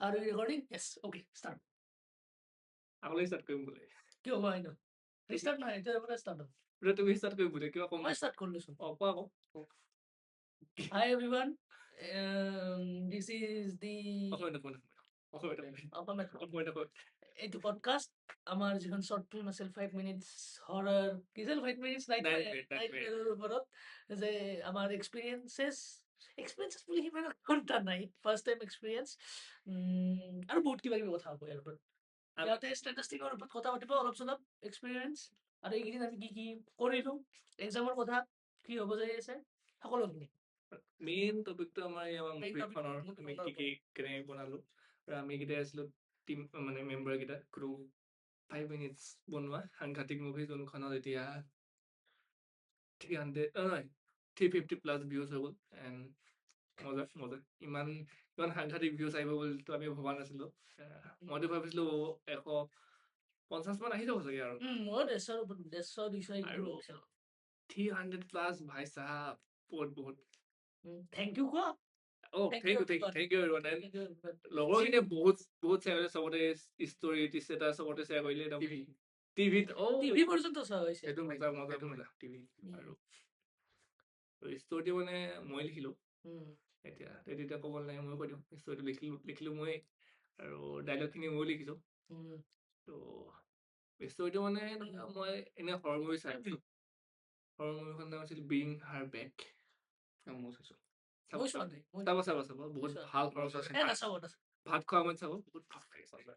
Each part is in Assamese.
Are we recording? Yes. Okay, start. আগলৈ ষ্টাৰ্ট কৰিম বোলে কিয় হোৱা নাই? Restart নহয়, এতিয়া পৰা start হ'ব। বোলে তুমি ষ্টাৰ্ট কৰিম বোলে কিবা কম মই start কৰিলোচোন। কোৱা আকৌ Hi everyone. This is the এইটো podcast আমাৰ যিখন short film আছিল 5 minutes horror কিছিল 5 minutes nightmare ওপৰত যে আমাৰ experiences বুলি সিমান ঘণ্টা নাই ফাৰ্ষ্ট টাইম এক্সপিৰিয়েঞ্চ আৰু বহুত কিবা কিবি কথা হ'ব ইয়াৰ ওপৰত ইয়াতে ষ্টেটিষ্টিকৰ ওপৰত কথা পাতিব অলপ চলপ এক্সপিৰিয়েঞ্চ আৰু এইকেইদিন আমি কি কি কৰিলোঁ এক্সামৰ কথা কি হ'ব যাই আছে সকলোখিনি মেইন টপিকটো আমাৰ মুভিখনৰ আমি কি কি কেনেকৈ বনালো আৰু আমি কেইটাই আছিলো টিম মানে মেম্বাৰ কেইটা ক্ৰু 5 মিনিটছ বনোৱা সাংঘাতিক মুভি যোনখনত এতিয়া 350 প্লাছ ভিউজ হৈ গ'ল এণ্ড মজা ইমান সাংঘাতিক ভিউজ আহিব বুলিতো আমি ভবা নাছিলো মইতো ভাবিছিলো 150 মান আহি যাব চাগে আৰু মই 150 300 প্লাছ ভাই চাহাব বহুত থেংক ইউ কোৱা থেংক ইউ লগৰখিনিয়ে বহুত চবতে ষ্টৰি ষ্টেটাছ চবতে শ্বেয়াৰ কৰিলে টিভিত টিভি পৰ্যন্ত চোৱা হৈছে টিভি আৰু ষ্টৰিটো মানে মই লিখিলো এতিয়া তেতিয়া ক'ব নাই মই কৈ দিওঁ ষ্টৰিটো লিখিলো মই আৰু ডাইলগখিনি মই লিখিছো ত' ষ্টৰিটো মানে মই এনে হৰৰ মুভি চাই হৰৰ মুভিখন নাম আছিল বিং হাৰ বেক মই চাইছো চাব বহুত ভাল খৰচ আছে ভাত খোৱা সময়ত চাব বহুত ভাল লাগে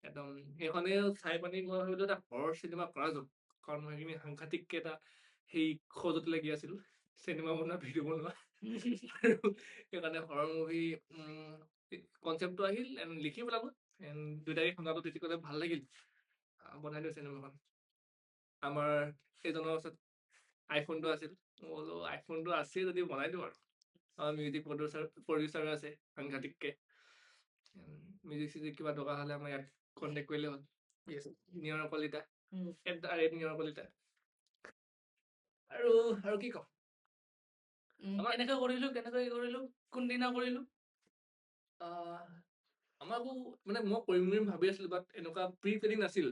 একদম সেইখনে চাই পানি মই ভাবিলো এটা হৰৰ চিনেমা কৰা যাওক কাৰণ মই সেইখিনি সাংঘাতিককে এটা সেই খোজত লাগি আছিলো চিনেমা বনোৱা ভিডিঅ' বনোৱা আৰু সেইকাৰণে হৰৰ মুভি কনচেপ্টটো আহিল এণ্ড লিখি পেলালো এণ্ড দুটাই শুনালো তেতিয়াহ'লে ভাল লাগিল বনাই দিওঁ চিনেমাখন আমাৰ এইজনৰ ওচৰত আইফোনটো আছিল মই বোলো আইফোনটো আছে যদি বনাই দিওঁ আৰু আমাৰ মিউজিক প্ৰডিউচাৰ আছে সাংঘাতিককে মিউজিক চিউজিক কিবা দৰকাৰ হ'লে আমাৰ ইয়াত কণ্টেক্ট কৰিলে হ'ল নিয়ৰ কলিতা নিয়ৰ আৰু কি কম কেনেকৈ কৰিলো কোনদিনা কৰিলো আমাকো মানে মই কৰিম বুলি ভাবি আছিলো বাট এনেকুৱা প্ৰি প্লেনিং নাছিল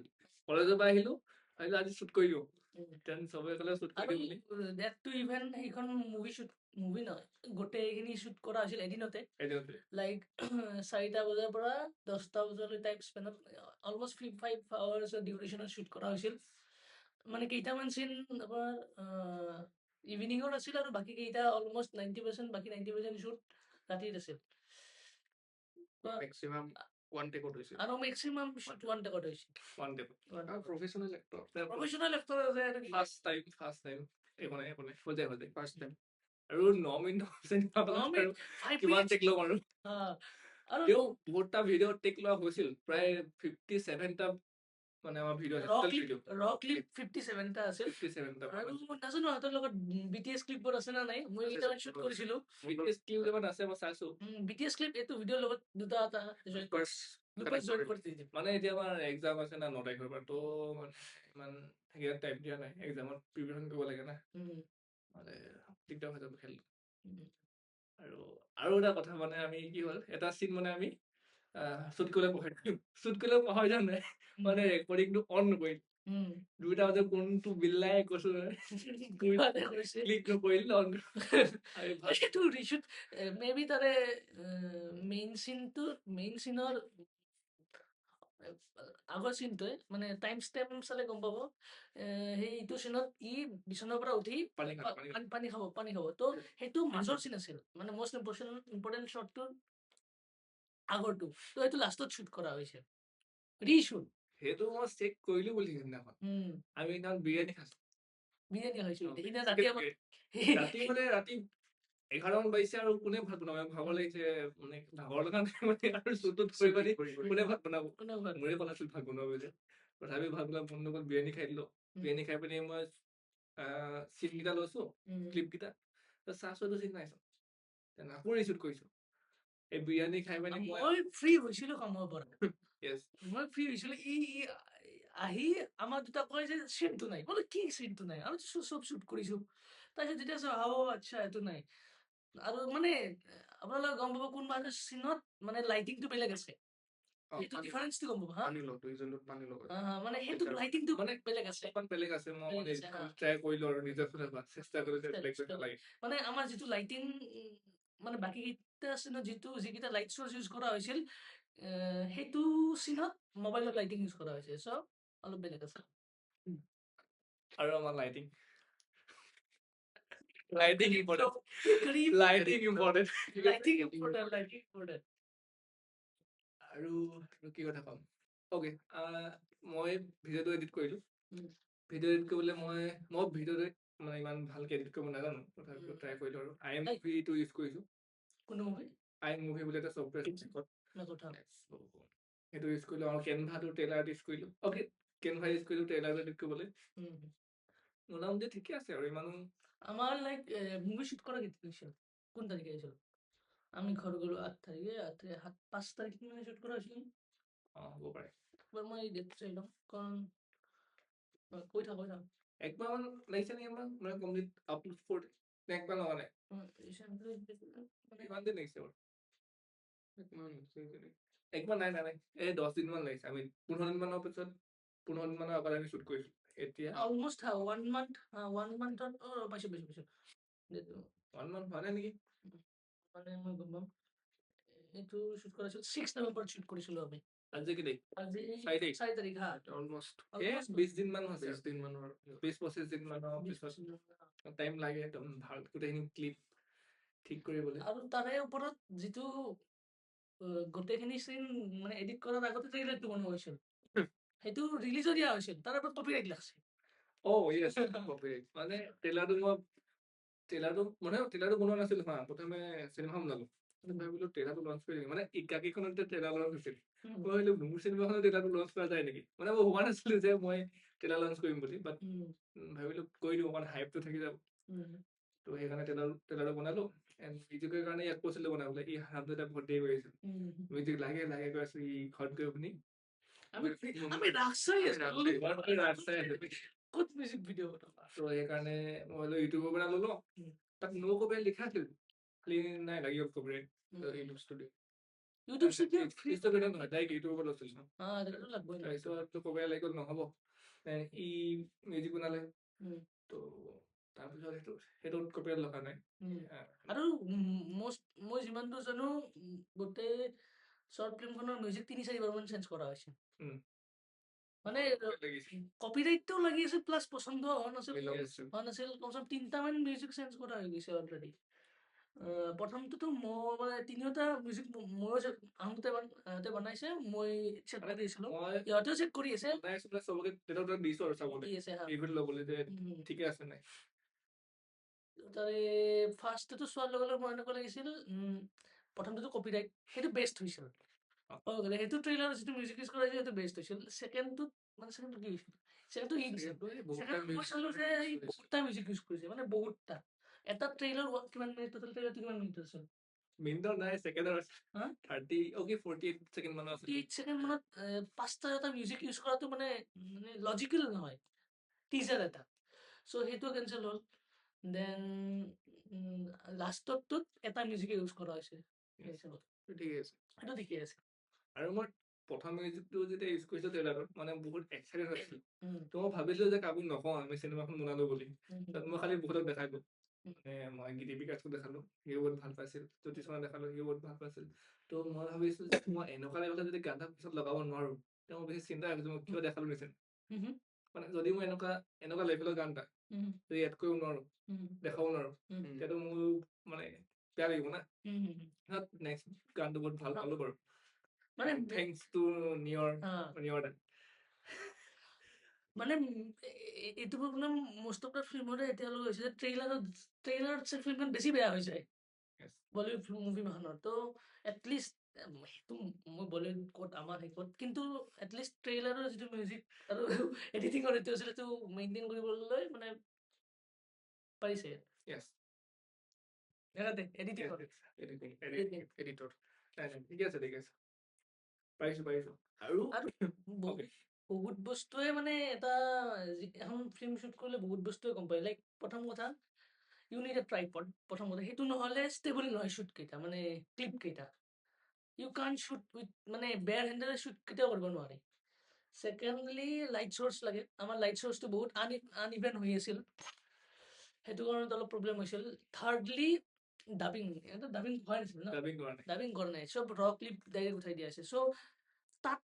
কলেজৰ পৰা আহিলো আজি শ্বুট কৰি দিওঁ চবে ক'লে শ্বুট কৰি দিওঁ সেইখন মুভি নহয় গোটেইখিনি শ্বুট কৰা হৈছিল এদিনতে লাইক 4টা বজাৰ পৰা 10টা বজালৈ টাইম স্পেনত অলমষ্ট 5 আৱাৰ্ছৰ ডিউৰেশ্যনত শ্বুট কৰা হৈছিল মানে কেইটামান চিন আপোনাৰ ইভিনিঙত আছিল আৰু বাকী কেইটা অলমষ্ট 90% বাকী 90% শ্বুট ৰাতিত আছিল আৰু মেক্সিমাম শ্বুট ওৱান টেকত হৈছিল প্ৰফেচনেল এক্টৰ ফাৰ্ষ্ট টাইম আৰু 9 মিনিট কিমান টেক ল'ম আৰু তেওঁ বহুতটা ভিডিঅ' টেক লোৱা হৈছিল প্ৰায় 57টা মানে আমাৰ ভিডিঅ' ৰ ক্লিপ 57টা আছিল আৰু নাজানো সিহঁতৰ লগত BTS ক্লিপবোৰ আছে না নাই মই কেইটামান শ্বুট কৰিছিলো BTS ক্লিপ আছে মই চাইছো BTS ক্লিপ এইটো ভিডিঅ'ৰ লগত দুটা জইন কৰি দিম মানে এতিয়া আমাৰ এক্সাম আছে না 9 তাৰিখৰ পৰা তো মানে ইমান টাইম দিয়া নাই এক্সামত প্ৰিপেৰেশ্যন কৰিব লাগে না মানে দিগদাৰ হৈ যাব খেল আৰু এটা কথা মানে আমি কি হ'ল এটা চিন মানে আমি শ্বুট কৰিলে পাহৰি যাম নাই মানে ৰেকৰ্ডিংটো অন নকৰিল 2টা বজাত কোনটো বিল্লাই কৈছো ক্লিক নকৰিল অন সেইটো ৰিশ্বুট মেবি তাৰে মেইন চিনৰ আগৰ চিনটোৱে মানে টাইম ষ্টেপ চালে গম পাব সেইটো চিনত ই বিচনাৰ পৰা উঠি পানী খাব তো সেইটো মাজৰ চিন আছিল মানে মষ্ট ইম্পৰ্টেণ্ট শ্বটটোৰ আগৰটো তো সেইটো লাষ্টত শ্বুট কৰা হৈছে ৰিশ্বুট সেইটো মই চেক কৰিলো বুলি সেইদিনাখন আমি সেইদিনাখন বিৰিয়ানী খাইছো ৰাতি মানে ৰাতি 11মান বাজিছে আৰু কোনে ভাত বনাব ভাগৰ লাগিছে মানে ভাগৰ লগা নাই মানে আৰু শ্বুটত কোনে ভাত বনাব মোৰে কথা আছিল ভাত বনাব বুলি তথাপি ভাত বনাব মন নগ'ল বিৰিয়ানী খাই দিলো বিৰিয়ানী খাই পিনি মই চিন কেইটা লৈছো ক্লিপ কেইটা চাইছো এইটো চিন নাইছো আকৌ ৰিশ্বুট কৰিছো এই বিৰিয়ানী খাই পিনি মই ফ্ৰী হৈছিলো কামৰ পৰা মই ফ্ৰী হৈছিলো ই আহি আমাৰ দুটা কয় যে চিনটো নাই বোলে কি চিনটো নাই আমি চব শ্বুট কৰিছো তাৰপিছত যেতিয়া আচ্ছা এইটো নাই আৰু মানে আপোনালোকে গম পাব কোনোবা এটা চিনত মানে লাইটিংটো বেলেগ আছে, সেইটো ডিফাৰেন্সটো গম পাব। মানে সেইটো লাইটিংটো মানে বেলেগ আছে, অকমান বেলেগ আছে। মই বেলেগ মানে আছে, হা। ট্ৰাই কৰিলো আৰু নিজৰ ফালৰ পৰা চেষ্টা কৰিলো যে বেলেগ নালাগে। মানে আমাৰ যিটো লাইটিং মানে বাকী কেইটা চিনত যিকেইটা লাইট চ'ৰ্চ ইউজ কৰা হৈছিল, সেইটো চিনত মোবাইলত লাইটিং ইউজ কৰা হৈছে, চ' অলপ বেলেগ আছে। আৰু আমাৰ লাইটিং ইম্পৰ্টেণ্ট, লাইটিং ইম্পৰ্টেণ্ট। আৰু কি কথা ক'ম? অ'কে, মই ভিডিঅ'টো এডিট কৰিলো। ভিডিঅ' এডিট কৰিবলৈ মই ভিডিঅ'টো মানে ইমান ভালকে এডিট কৰিব নাজানো, তথাপিও ট্ৰাই কৰিলো আৰু iMovie-টো ইউজ কৰিছো। কোনটো মুভি? iMovie বুলি এটা ছফ্টৱেৰ আছে, সেইটো ইউজ কৰিলো। আৰু কেনভাটো ট্ৰেইলাৰ ইউজ কৰিলো। অ'কে, কেনভা ইউজ কৰিলো ট্ৰেইলাৰটো এডিট কৰিবলৈ। মোটামুটি ঠিকে আছে আৰু ইমানো। আমাৰ লাইক মুভি শ্বুট কৰা কেতিয়া হৈছিল? কোন তাৰিখে হৈছিল? আমি ঘৰ গ'লো 8 তাৰিখে, 5 তাৰিখ মানে শ্বুট কৰা হৈছিল। হ'ব পাৰে। একবাৰ মই ডেট চাই লওঁ, কাৰণ কৈ থাক। একবাৰ মান লাগিছে নেকি? আমাৰ মানে কমপ্লিট আপলোড কৰোঁতে নে একবাৰ লগা নাই? কিমান দিন লাগিছে বাৰু? একবাৰ নাই। এই 10 দিন মান লাগিছে। আমি 15 দিন মানৰ পিছত 15 দিন মানৰ আগত আমি শ্বুট কৰিছো। এতিয়া অলমোষ্ট 1 মান্থত পাইছো। 1 মান্থ হোৱা নাই নেকি? মানে মই গম পাম। এইটো শ্বুট কৰিছিল 6 নৱেম্বৰত শ্বুট কৰিছিলো আমি। আজি কি তাৰিখ? আজি 4 তাৰিখ, হা। অলমোষ্ট 20 দিন মান হৈছে। 20-25 দিন মানৰ পিছত টাইম লাগে একদম ভাল গোটেইখিনি ক্লিপ ঠিক কৰিবলৈ। আৰু তাৰে ওপৰত যিটো গোটেইখিনি চিন মানে এডিট কৰাৰ আগতে ট্ৰেইলাৰটো বনোৱা হৈছিল, সেইটো ৰিলিজো দিয়া হৈছিল, তাৰ ওপৰত কপিৰাইট লাগছে। য়েছ, কপিৰাইট। মানে ট্ৰেইলাৰটো বনোৱা নাছিলো হা। প্ৰথমে চিনেমাখন বনালো, ভাবিলো ট্ৰেইলাৰটো লঞ্চ কৰি দিম। মানে ইকাকিখনতে ট্ৰেইলাৰ লঞ্চ হৈছিল। মই ভাবিলো মোৰ চিনেমাখনত ট্ৰেইলাৰটো লঞ্চ কৰা যায় নেকি? মানে মই ভবা নাছিলো যে মই ট্ৰেইলাৰ লঞ্চ কৰিম বুলি, বাট ভাবিলো কৰি দিওঁ, অকমান হাইপটো থাকি যাব। তো সেইকাৰণে ট্ৰেইলাৰটো বনালো। এণ্ড মিউজিকৰ কাৰণে ইয়াক কৈছিলো বনাবলৈ, ই হাত দুটা বহুত দেৰি কৰি আছিল। মিউজিক লাগে কৈ আছো, ই ঘৰত গৈ শুনি আমি ৰাস্তাই ক'ত মিউজিক ভিডিঅ' বনাবা? তো সেইকাৰণে মই ইউটিউবৰ পৰা ল'লো। তাত নো কপিৰাইট লিখা আছিল, খালি নাই লাগি গ'ল কপিৰাইট। ইউটিউব ষ্টুডিঅ নহয়, ডাইৰেক্ট ইউটিউবৰ পৰা লৈছিল। তাৰপিছত কপিৰাইট লাগি গ'ল, নহ'ব। ই মিউজিক বনালে, তো তাৰপিছত সেইটোত কপিৰাইট লগা নাই। আৰু মই যিমান দূৰ জানো, গোটেই শ্বৰ্ট ফিল্মখনৰ মিউজিক 3-4 বাৰমান চেঞ্জ কৰা হৈছে। মানে কপিৰাইটটো লাগি আছে, প্লাছ পচন্দ হোৱা নাছিল। কমচে 3টামান মিউজিক চেঞ্জ কৰা হৈ গৈছে অলৰেডি। প্ৰথমটোতো মই মানে 3টা মিউজিক ময়ো আহোঁতে বনাইছে, মই চেক কৰি আছিলো, ইহঁতেও চেক কৰি আছে। ঠিকে আছে নাই? তাৰে ফাৰ্ষ্টটো চোৱাৰ লগে লগে মোৰ এনেকুৱা লাগিছিল, প্ৰথমটোতো কপিৰাইট, সেইটো বেষ্ট হৈছিল। সেইটো ট্ৰেইলাৰ যিটো মিউজিক ইউজ কৰা হৈছিল, সেইটো বেষ্ট হৈছিল। ছেকেণ্ডটো কি হৈছিল? ছেকেণ্ডটো বহুতটা মিউজিক ইউজ কৰিছে, মানে বহুতটা। এটা ট্ৰেইলাৰ কিমান মিনিট, টোটেল ট্ৰেইলাৰটো কিমান মিনিট আছিল? মিনিটৰ নাই, ছেকেণ্ডৰ আছে। 48 ছেকেণ্ড মানৰ আছে। 48 ছেকেণ্ড মানত 5টা এটা মিউজিক ইউজ কৰাটো মানে লজিকেল নহয়, টিজাৰ এটা। চ' সেইটো কেঞ্চেল হ'ল। দেন লাষ্টতটোত এটা মিউজিক ইউজ কৰা হৈছে। সেইটো ঠিকে আছে। আৰু মই প্ৰথম মিউজিকটো যেতিয়া ইউজ কৰিছো ট্ৰেইলাৰত, মানে বহুত এক্সাইটেড হৈছিল। তো মই ভাবিছিলো যে কাকো নকওঁ আমি চিনেমাখন বনালো বুলি। তাত মই খালি বহুতক দেখালো। মানে মই গীতি বিকাশক দেখালো, সিও বহুত ভাল পাইছিল। জ্যোতিষক দেখালো, সিও বহুত ভাল পাইছিল। তো মই ভাবিছো যে মই এনেকুৱা লেভেলত যদি গানটা পিছত লগাব নোৱাৰো, তো মই বেছি চিন্তা কৰিছো মই কিয় দেখালো নিচিনা। মানে যদি মই এনেকুৱা লেভেলৰ গান এটা যদি এড কৰিব নোৱাৰো, দেখাব নোৱাৰো, তেতিয়াতো মোৰ মানে বেয়া লাগিব না। নেক্সট গানটো বহুত ভাল পালো বাৰু। মানে থেংকস টু নিয়ৰ মানে এইটো প্ৰব্লেম মষ্ট অফ দ্য ফিল্মৰে এতিয়ালৈকে হৈছে যে ট্ৰেইলাৰত ফিল্মখন বেছি বেয়া হৈ যায় বলিউড মুভি মাখনৰ। তো এটলিষ্ট সেইটো মই বলিউড ক'ত আমাৰ শেষত, কিন্তু এটলিষ্ট ট্ৰেইলাৰৰ যিটো মিউজিক আৰু এডিটিঙৰ এইটো আছিলে, সেইটো মেইনটেইন কৰিবলৈ মানে পাৰিছে। ঠিকে আছে পাৰিছো। আৰু বহুত বস্তুৱে মানে এখন ফিল্ম শ্বুট কৰিলে বহুত বস্তুৱে গম পায়। লাইক প্ৰথম কথা, ইউ নিড এ ট্ৰাইপড প্ৰথমতে, সেইটো নহ'লে ষ্টেবল নহয় শ্বুট কেইটা, মানে ক্লিপ কেইটা ইউ কান শ্বুট উইথ মানে বেয়াৰ হেণ্ডেৰে শ্বুট কেতিয়াও কৰিব নোৱাৰি। ছেকেণ্ডলি লাইট চ'ৰ্চ লাগে, আমাৰ লাইট চ'ৰ্চটো বহুত আনইভেন হৈ আছিল, সেইটো কাৰণত অলপ প্ৰব্লেম হৈছিল। থাৰ্ডলি ডাবিং, এটা ডাবিং হোৱা নাছিল ন, ডাবিং কৰা নাই, চব ৰ ক্লিপ ডাইৰেক্ট উঠাই দিয়া আছে। চ' তাত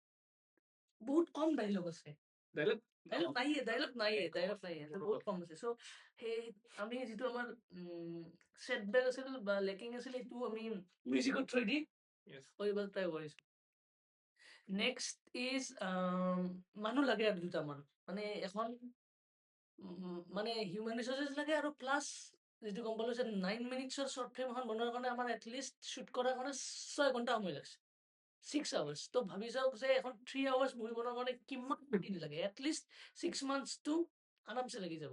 বহুত কম ডাইলগ আছে, ডাইলগ নাইয়ে, বহুত কম আছে। চ' সেই আমি যিটো আমাৰ ছেটবেক আছিল বা লেকিং আছিল, সেইটো আমি মিউজিকত থৈ দি কৰিব ট্ৰাই কৰিছোঁ। নেক্সট ইজ মানুহ লাগে আৰু দুটামান, মানে এখন মানে হিউমেন ৰিচৰ্চেছ লাগে, আৰু প্লাছ যিটো গম পালোঁ যে 9 মিনিটছৰ শ্বৰ্ট ফিল্ম এখন বনোৱাৰ কাৰণে আমাৰ এটলিষ্ট শ্বুট কৰাৰ কাৰণে 6 ঘণ্টা সময় লাগছে, 6 আৱাৰ্ছ। তো ভাবি চাওক যে এখন 3 আৱাৰ্ছ মুভি বনোৱাৰ কাৰণে কিমান দিন লাগে, এটলিষ্ট 6 মান্থছটো আৰামছে লাগি যাব।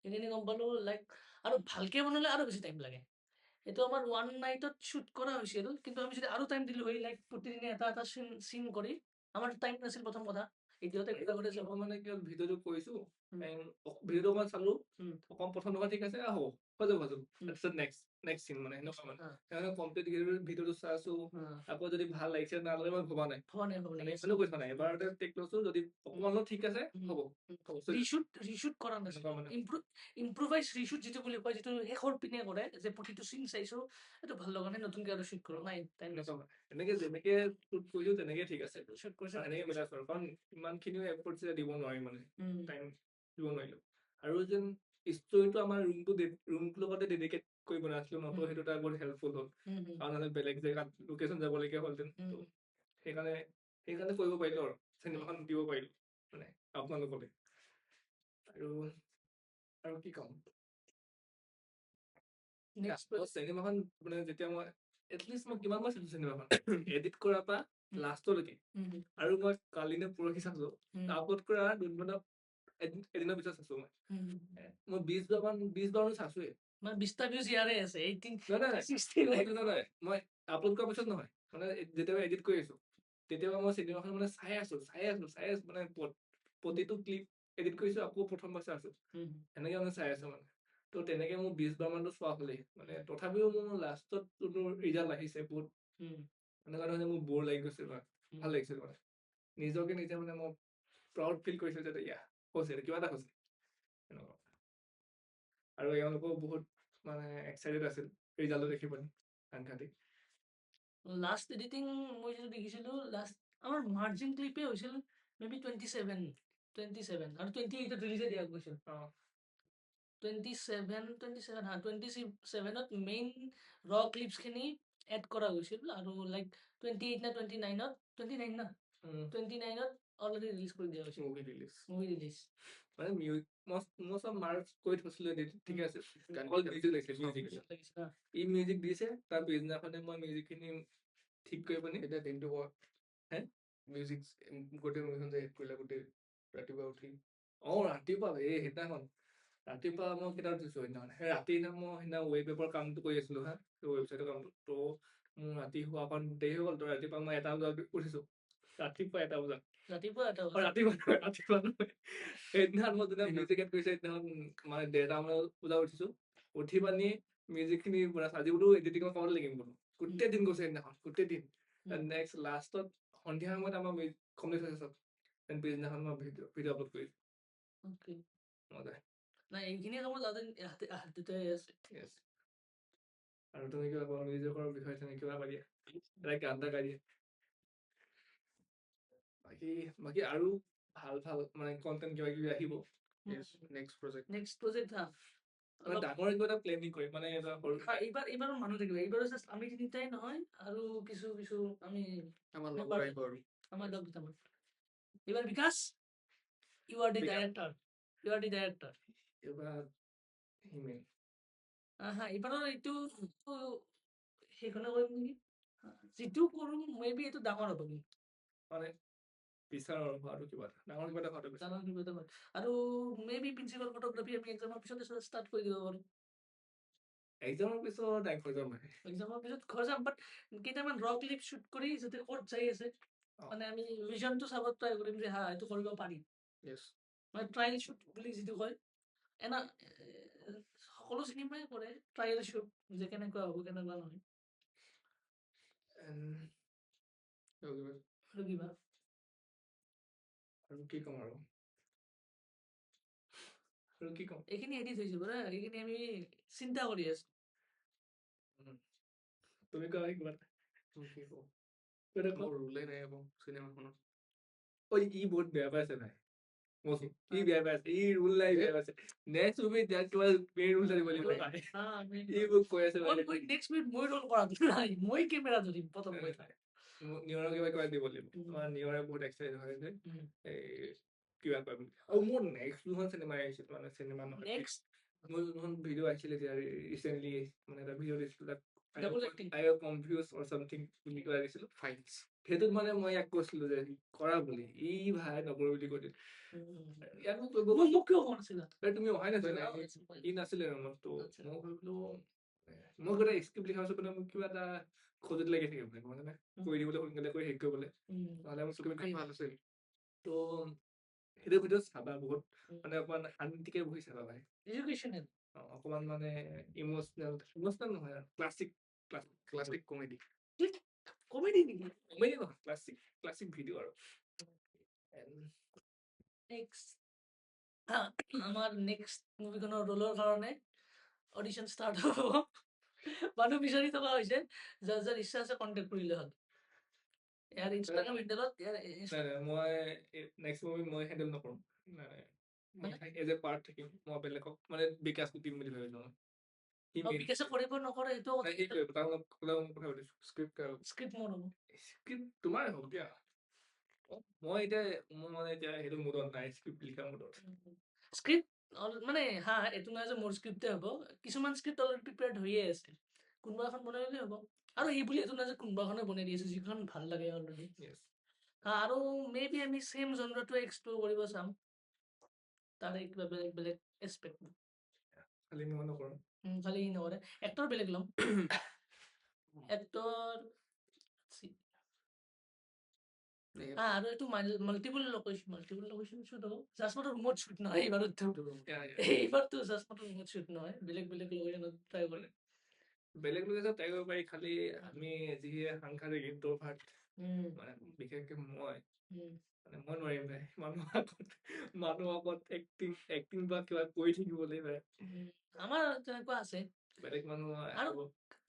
সেইখিনি গম পালোঁ, লাইক আৰু ভালকৈ বনালে আৰু বেছি টাইম লাগে। এইটো আমাৰ ওৱান নাইটত শ্বুট কৰা হৈছিল, কিন্তু আমি যদি আৰু টাইম দিলোঁ হয়, লাইক প্ৰতিদিনে এটা এটা চিন কৰি, আমাৰ টাইম নাছিল প্ৰথম কথা। এতিয়াতে যাব মানে কি হ'ল, ভিডিঅ'টো কৰিছোঁ, ভিডিঅ'টো অকণমান চালোঁ, অকণ প্ৰথম টকা ঠিক আছে, হ'ব হৈ যাব তাৰপিছত নেক্সট চিন মানে সেনেকুৱা মানে কমপ্লিট ভিডিঅ'টো চাই আছোঁ, আকৌ যদি ভাল লাগিছে নালাগে মই ভবা নাই, ইমানো কৈছা নাই, এবাৰতে টেক লৈছোঁ, যদি অকণমান ঠিক আছে হ'ব। ৰিশ্বুট কৰা নাছিল, ইম্প্ৰোভাইজ ৰিশ্বুট যিটো বুলি কয়, যিটো শেষৰ পিনে কৰে, যে প্ৰতিটো চিন চাইছোঁ, এইটো ভাল লগা নাই, নতুনকৈ আৰু শ্বুট কৰোঁ, নাই টাইম এনেকে যেনেকে শ্বুট কৰিছোঁ তেনেকে ঠিক আছে, শ্বুট কৰিছোঁ এনেকে মিলাই আছোঁ, কাৰণ ইমানখিনিও এফৰ্ট দিব নোৱাৰি মানে, টাইম দিব নোৱাৰিলোঁ। আৰু যেন ষ্টৰিটো আমাৰ ৰুমটোৰ লগতে ডেডিকেট কৰি বনাই আছিলোঁ ন, তো সেইটো এটা বহুত হেল্পফুল হ'ল, কাৰণ নহ'লে বেলেগ জেগাত লোকেশ্যন যাবলগীয়া হ'লহেঁতেন, সেইকাৰণে কৰিব পাৰিলোঁ আৰু চিনেমাখন দিব পাৰিলোঁ মানে আপোনালোকলৈ। আৰু কি ক'ম, চিনেমাখন মানে যেতিয়া মই এটলিষ্ট মই কিমান বাৰ চাইছোঁ চিনেমাখন, এডিট কৰাৰ পৰা লাষ্টলৈকে, আৰু মই কালি নে পৰহি চাইছোঁ, আপলোড কৰা এদিনৰ পিছত চাইছোঁ মই 20 বাৰ চাইছোৱে, মানে 20টা ভিউজ ইয়াৰে আছে, 18 নহয়, মই আপলোড কৰাৰ পিছত নহয়, মানে যেতিয়া এডিট কৰি আছোঁ, তেতিয়া মই চিনেমাখন মানে চাই আছোঁ মানে প্ৰতিটো ক্লিপ এডিট কৰিছোঁ, আকৌ প্ৰথমবাৰ চাই আছোঁ, এনেকে মানে চাই আছোঁ মানে। তো তেনেকে মোৰ 20 বাৰ মানটো চোৱা হ'লেই, মানে তথাপিও মোৰ লাষ্টত যোনটো ৰিজাল্ট আহিছে, বহুত এনেকুৱা ধৰণে মোৰ বৰ লাগি গৈছিল মানে, ভাল লাগিছিল মানে, নিজকে নিজে মানে মই প্ৰাউড ফিল কৰিছোঁ যে হৈছে কিবা এটা হৈছে এনেকুৱা। আৰু এওঁলোকেও বহুত মানে এক্সাইটেড আছিল ৰিজাল্টটো দেখি পানি, সাংঘাতিক। লাষ্ট এডিটিং মই যিটো দেখিছিলোঁ, লাষ্ট আমাৰ মাৰ্জিন ক্লিপে হৈছিল মেবি 27 আৰু 28ত ৰিলিজে দিয়া গৈছিল। 27ত মেইন ৰ ক্লিপছখিনি এড কৰা গৈছিল, আৰু লাইক 28 না 29ত অলৰেডি ৰিলিজ কৰি দিয়া হৈছিল, মুভি ৰিলিজ মানে মই চব মাৰ্কছ কৰি থৈছিলোঁ, ঠিক আছে, মিউজিক দিছে, তাৰ পিছদিনাখনে মই মিউজিকখিনি ঠিক কৰি পানি এতিয়া দিনটো মিউজিক গোটেই মুভিখন যে এড কৰিলে গোটেই ৰাতিপুৱা উঠি, ৰাতিপুৱা সেইদিনাখন ৰাতিপুৱা মই কেইটা উঠিছোঁ সেইদিনাখন, ৰাতি মই সেইদিনা ৱেব এপৰ কামটো কৰি আছিলোঁ ৱেবছাইটৰ কামটো, তো মোৰ ৰাতি হোৱাখন দেৰি হৈ গ'ল, তো ৰাতিপুৱা মই 1টা বজাত উঠিছোঁ, ৰাতিপুৱা 1টা বজাত, সেইদিনাখন মই যেতিয়া মিউজিক এড কৰিছোঁ, সেইদিনাখন মানে 1:30 বজাত উঠিছোঁ, উঠি পানি মিউজিকখিনি আজি বোলো এডিটিঙৰ কামত লাগিম বোলো, গোটেই দিন গৈছে সেইদিনাখন, গোটেই দিন। নেক্সট লাষ্টত সন্ধিয়া সময়ত আমাৰ কমপ্লিট হৈছে চব, পিছদিনাখন মই ভিডিঅ' আপলোড কৰিছোঁ। মজা নাই, এইখিনি কামত আৰু তুমি কিবা কোৱা মিউজিকৰ বিষয়ে, তুমি কিবা পাৰি এটা গান এটা গাই দিয়ে, বাকী আৰু ভাল মানে কণ্টেণ্ট কিবা কিবি আহিব নেক্সট প্ৰজেক্ট ডাঙৰ কিবা এটা প্লেনিং কৰিম, মানে এইবাৰ মানুহ থাকিব, এইবাৰ জাষ্ট আমি তিনিটাই নহয়, আৰু কিছু আমি আমাৰ লগ দুটামান। এইবাৰ বিকাশ, ইউ আৰ দি ডাইৰেক্টৰ, এইবাৰৰ এইটো সেইখনে কৰিম নেকি, যিটো কৰোঁ মেবি এইটো ডাঙৰ হ'ব নেকি, মানে বিচাৰো আৰু কিবা ডাঙৰ কিবা এটা আৰু মেবি প্ৰিন্সিপাল ফটোগ্ৰাফী আমি এক্সামৰ পিছত ষ্টাৰ্ট কৰি দিব পাৰোঁ। এক্সামৰ পিছত ঘৰ যাম, বাট কেইটামান ৰ ক্লিপ শ্বুট কৰি যাতে ক'ত যাই আছে, মানে আমি ভিজনটো চাব ট্ৰাই কৰিম যে এইটো কৰিব পাৰি, মানে ট্ৰায়েল শ্বুট বুলি যিটো কয়, সকলো চিনেমাই কৰে ট্ৰায়েল শ্বুট যে কেনেকুৱা হ'ব কেনেকুৱা নহয় আৰু কিবা আৰু কি ক'ম এইখিনি এডিট হৈছে পৰা এইখিনি আমি চিন্তা কৰি আছো তুমি কোৱা কিবা ৰুলে নাই আকৌ চিনেমাখনত ই বহুত বেয়া পাইছে নাই ই বেয়া পাইছে ই ৰুল নাই বেয়া পাইছে নেক্সট মুভি কিবা মেইন ৰুল জানিব লাগিব ই মোক কৈ আছে নেক্সট মিনিট মই ৰোল কৰা নাই মই কেমেৰা ধৰিম প্ৰথম কথা নিয়ৰৰ কিবা দিব লাগিব আমাৰ নিয়ৰে বহুত এক্সাইটেড হৈ আছে কিবা কয় বুলি আৰু মোৰ নেক্সট দুখন চিনেমা আহিছিল মানে চিনেমা নহয় নেক্সট মোৰ যোনখন ভিডিঅ' আহিছিল এতিয়া ৰিচেণ্টলি মানে এটা ভিডিঅ' দিছিল তাত Double acting. I am confused or something বুলি কৈ দিছিলো ফাইটছ সেইটোত মানে মই ইয়াক কৈছিলো যে কৰা বুলি ই ভাই নকৰো বুলি কৈ দিল ইয়াক মোক কিয় কোৱা নাছিলা তুমি অহাই নাছিলা ই নাছিলে ৰুমত তো মই ভাবিলো মই গোটেই স্ক্ৰিপ্ট লিখা পাছত মোক কিবা এটা খোজত লাগি থাকিব মানে কৰি দিবলৈ সোনকালে কৰি শেষ কৰিবলৈ নহ'লে মোৰ স্ক্ৰিপ্ট ভাল আছিল তো সেইটো ভিডিঅ' চাবা বহুত মানে অকমান শান্তিকে বহি চাবা ভাই এডুকেশ্যনেল অকমান মানে ইমোচনেল নহয় ক্লাছিক কমেডি কমেডি নেকি কমেডি নহয় ক্লাছিক ভিডিঅ' আৰু আমাৰ নেক্সট মুভিখনৰ ৰোলৰ কাৰণে অডিশ্যন ষ্টাৰ্ট হ'ব মানুহ বিচাৰি থকা হৈছে যাৰ যাৰ ইচ্ছা আছে কণ্টেক্ট কৰিলে হ'ল ইয়াৰ ইনষ্টাগ্ৰাম হেণ্ডেলত মই নেক্সট মুভি মই হেণ্ডেল নকৰোঁ এজ এ পাৰ্ট থাকিম মই বেলেগক মানে বিকাশক দিম বুলি ভাবিলো বিকাশে কৰিব নকৰে এইটো স্ক্ৰিপ্ট মোৰ হ'ব স্ক্ৰিপ্ট তোমাৰ হ'ব দিয়া মই মানে এতিয়া সেইটো মুডত নাই স্ক্ৰিপ্ট লিখা মুডত স্ক্ৰিপ্ট মানে হা এইটো নহয় যে মোৰ স্ক্ৰিপ্টে হ'ব কিছুমান স্ক্ৰিপ্ট অলৰেডি প্ৰিপেয়াৰ্ড হৈয়ে আছে কোনোবা এখন বনাই দিলে হ'ব আৰু এই বুলি এইটো নহয় যে কোনোবাখনে বনাই দি আছে যিখন ভাল লাগে অলৰেডি আৰু মে বি আমি চেম জনৰাটো এক্সপ্ল'ৰ কৰিব চাম তাৰে কিবা বেলেগ বেলেগ এছপেক্ট খালি মই নকৰোঁ খালি ই নকৰে এক্টৰ বেলেগ ল'ম এক্টৰ আৰু এইটো মাল্টিপল লোকেশ্যন শ্বুট হ'ব জাষ্টমাতৰ ৰুমত শ্বুট নহয় এইবাৰতো জাষ্টমাতৰ ৰুমত শ্বুট নহয় বেলেগ বেলেগ লোকেশ্যনত ট্ৰাই কৰে বেলেগ লোকেশ্যনত ট্ৰাই কৰিব পাৰি খালি আমি যিহে সাংসাৰিক ইণ্ট্ৰভাৰ্ট মানে বিশেষকে মই মই নোৱাৰিম ভাই মানুহ আগত এক্টিং বা কিবা কৰি থাকিবলৈ ভাই আমাৰ তেনেকুৱা আছে বেলেগ মানুহ আৰু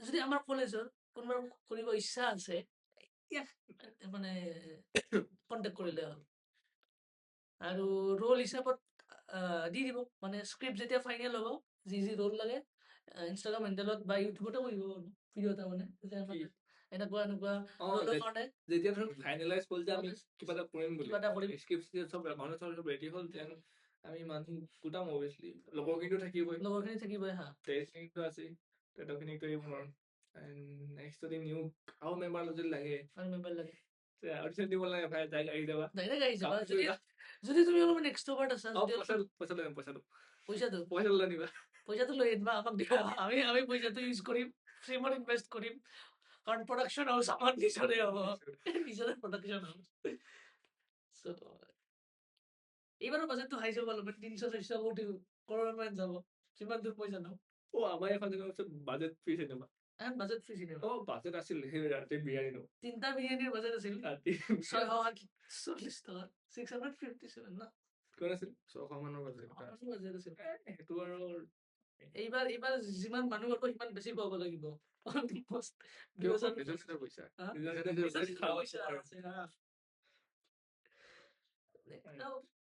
যদি আমাৰ কলেজৰ কোনোবা কৰিব ইচ্ছা আছে মানে কণ্টেক্ট কৰিলে হ'ল আৰু ৰোল হিচাপত দি দিব মানে স্ক্ৰিপ্ট যেতিয়া ফাইনেল হ'ব যি ৰোল লাগে ইনষ্টাগ্ৰাম হেণ্ডেলত বা ইউটিউবতে কৰিব ভিডিঅ' এটা মানে এনেকুৱা যেতিয়া ধৰক ফাইনেলাইজ হ'ল যে আমি কিবা এটা কৰিম বুলি স্ক্ৰিপ্ট চব মানুহ চব ৰেডি হ'ল দেন আমি মানুহ গোটাম অবভিয়াছলি লগৰখিনিও থাকিবই হা টেষ্টখিনিতো আছেই তেখেতখিনিক কৰিব নোৱাৰোঁ নেক্সট যদি নিউ আৰু মেম্বাৰ যদি লাগে অডিশ্যন দিব লাগে ভাই ডাইৰেক্ট আহি যাবা যদি তুমি অলপমান এক্সট্ৰভাৰ্ট আছা পইচাটো লৈ দিবা পইচাটো লৈ আনিবা আমাক দিবা আমি পইচাটো ইউজ কৰিম ফ্ৰেমত ইনভেষ্ট কৰিম কাৰণ প্ৰডাকশ্যন হাউচ আমাৰ নিজৰে হ'ব নিজৰে প্ৰডাকশ্যন হাউচ এইবাৰৰ বাজেটটো হাই যাব অলপ 300-400 কোটি কৰৰ মান যাব কিমান দূৰ পইচা ন আমাৰ এখন budget free cinema budget free cinema budget আছিল সেই ৰাতি বিৰিয়ানী ন 3টা বিৰিয়ানীৰ বাজেট আছিল 640 টকা 657 ন কিমান আছিল 600 মানৰ বাজেট আছিল সেইটো আৰু এইবাৰ যিমান মানুহ হ'ব সিমান বেছি পাব লাগিব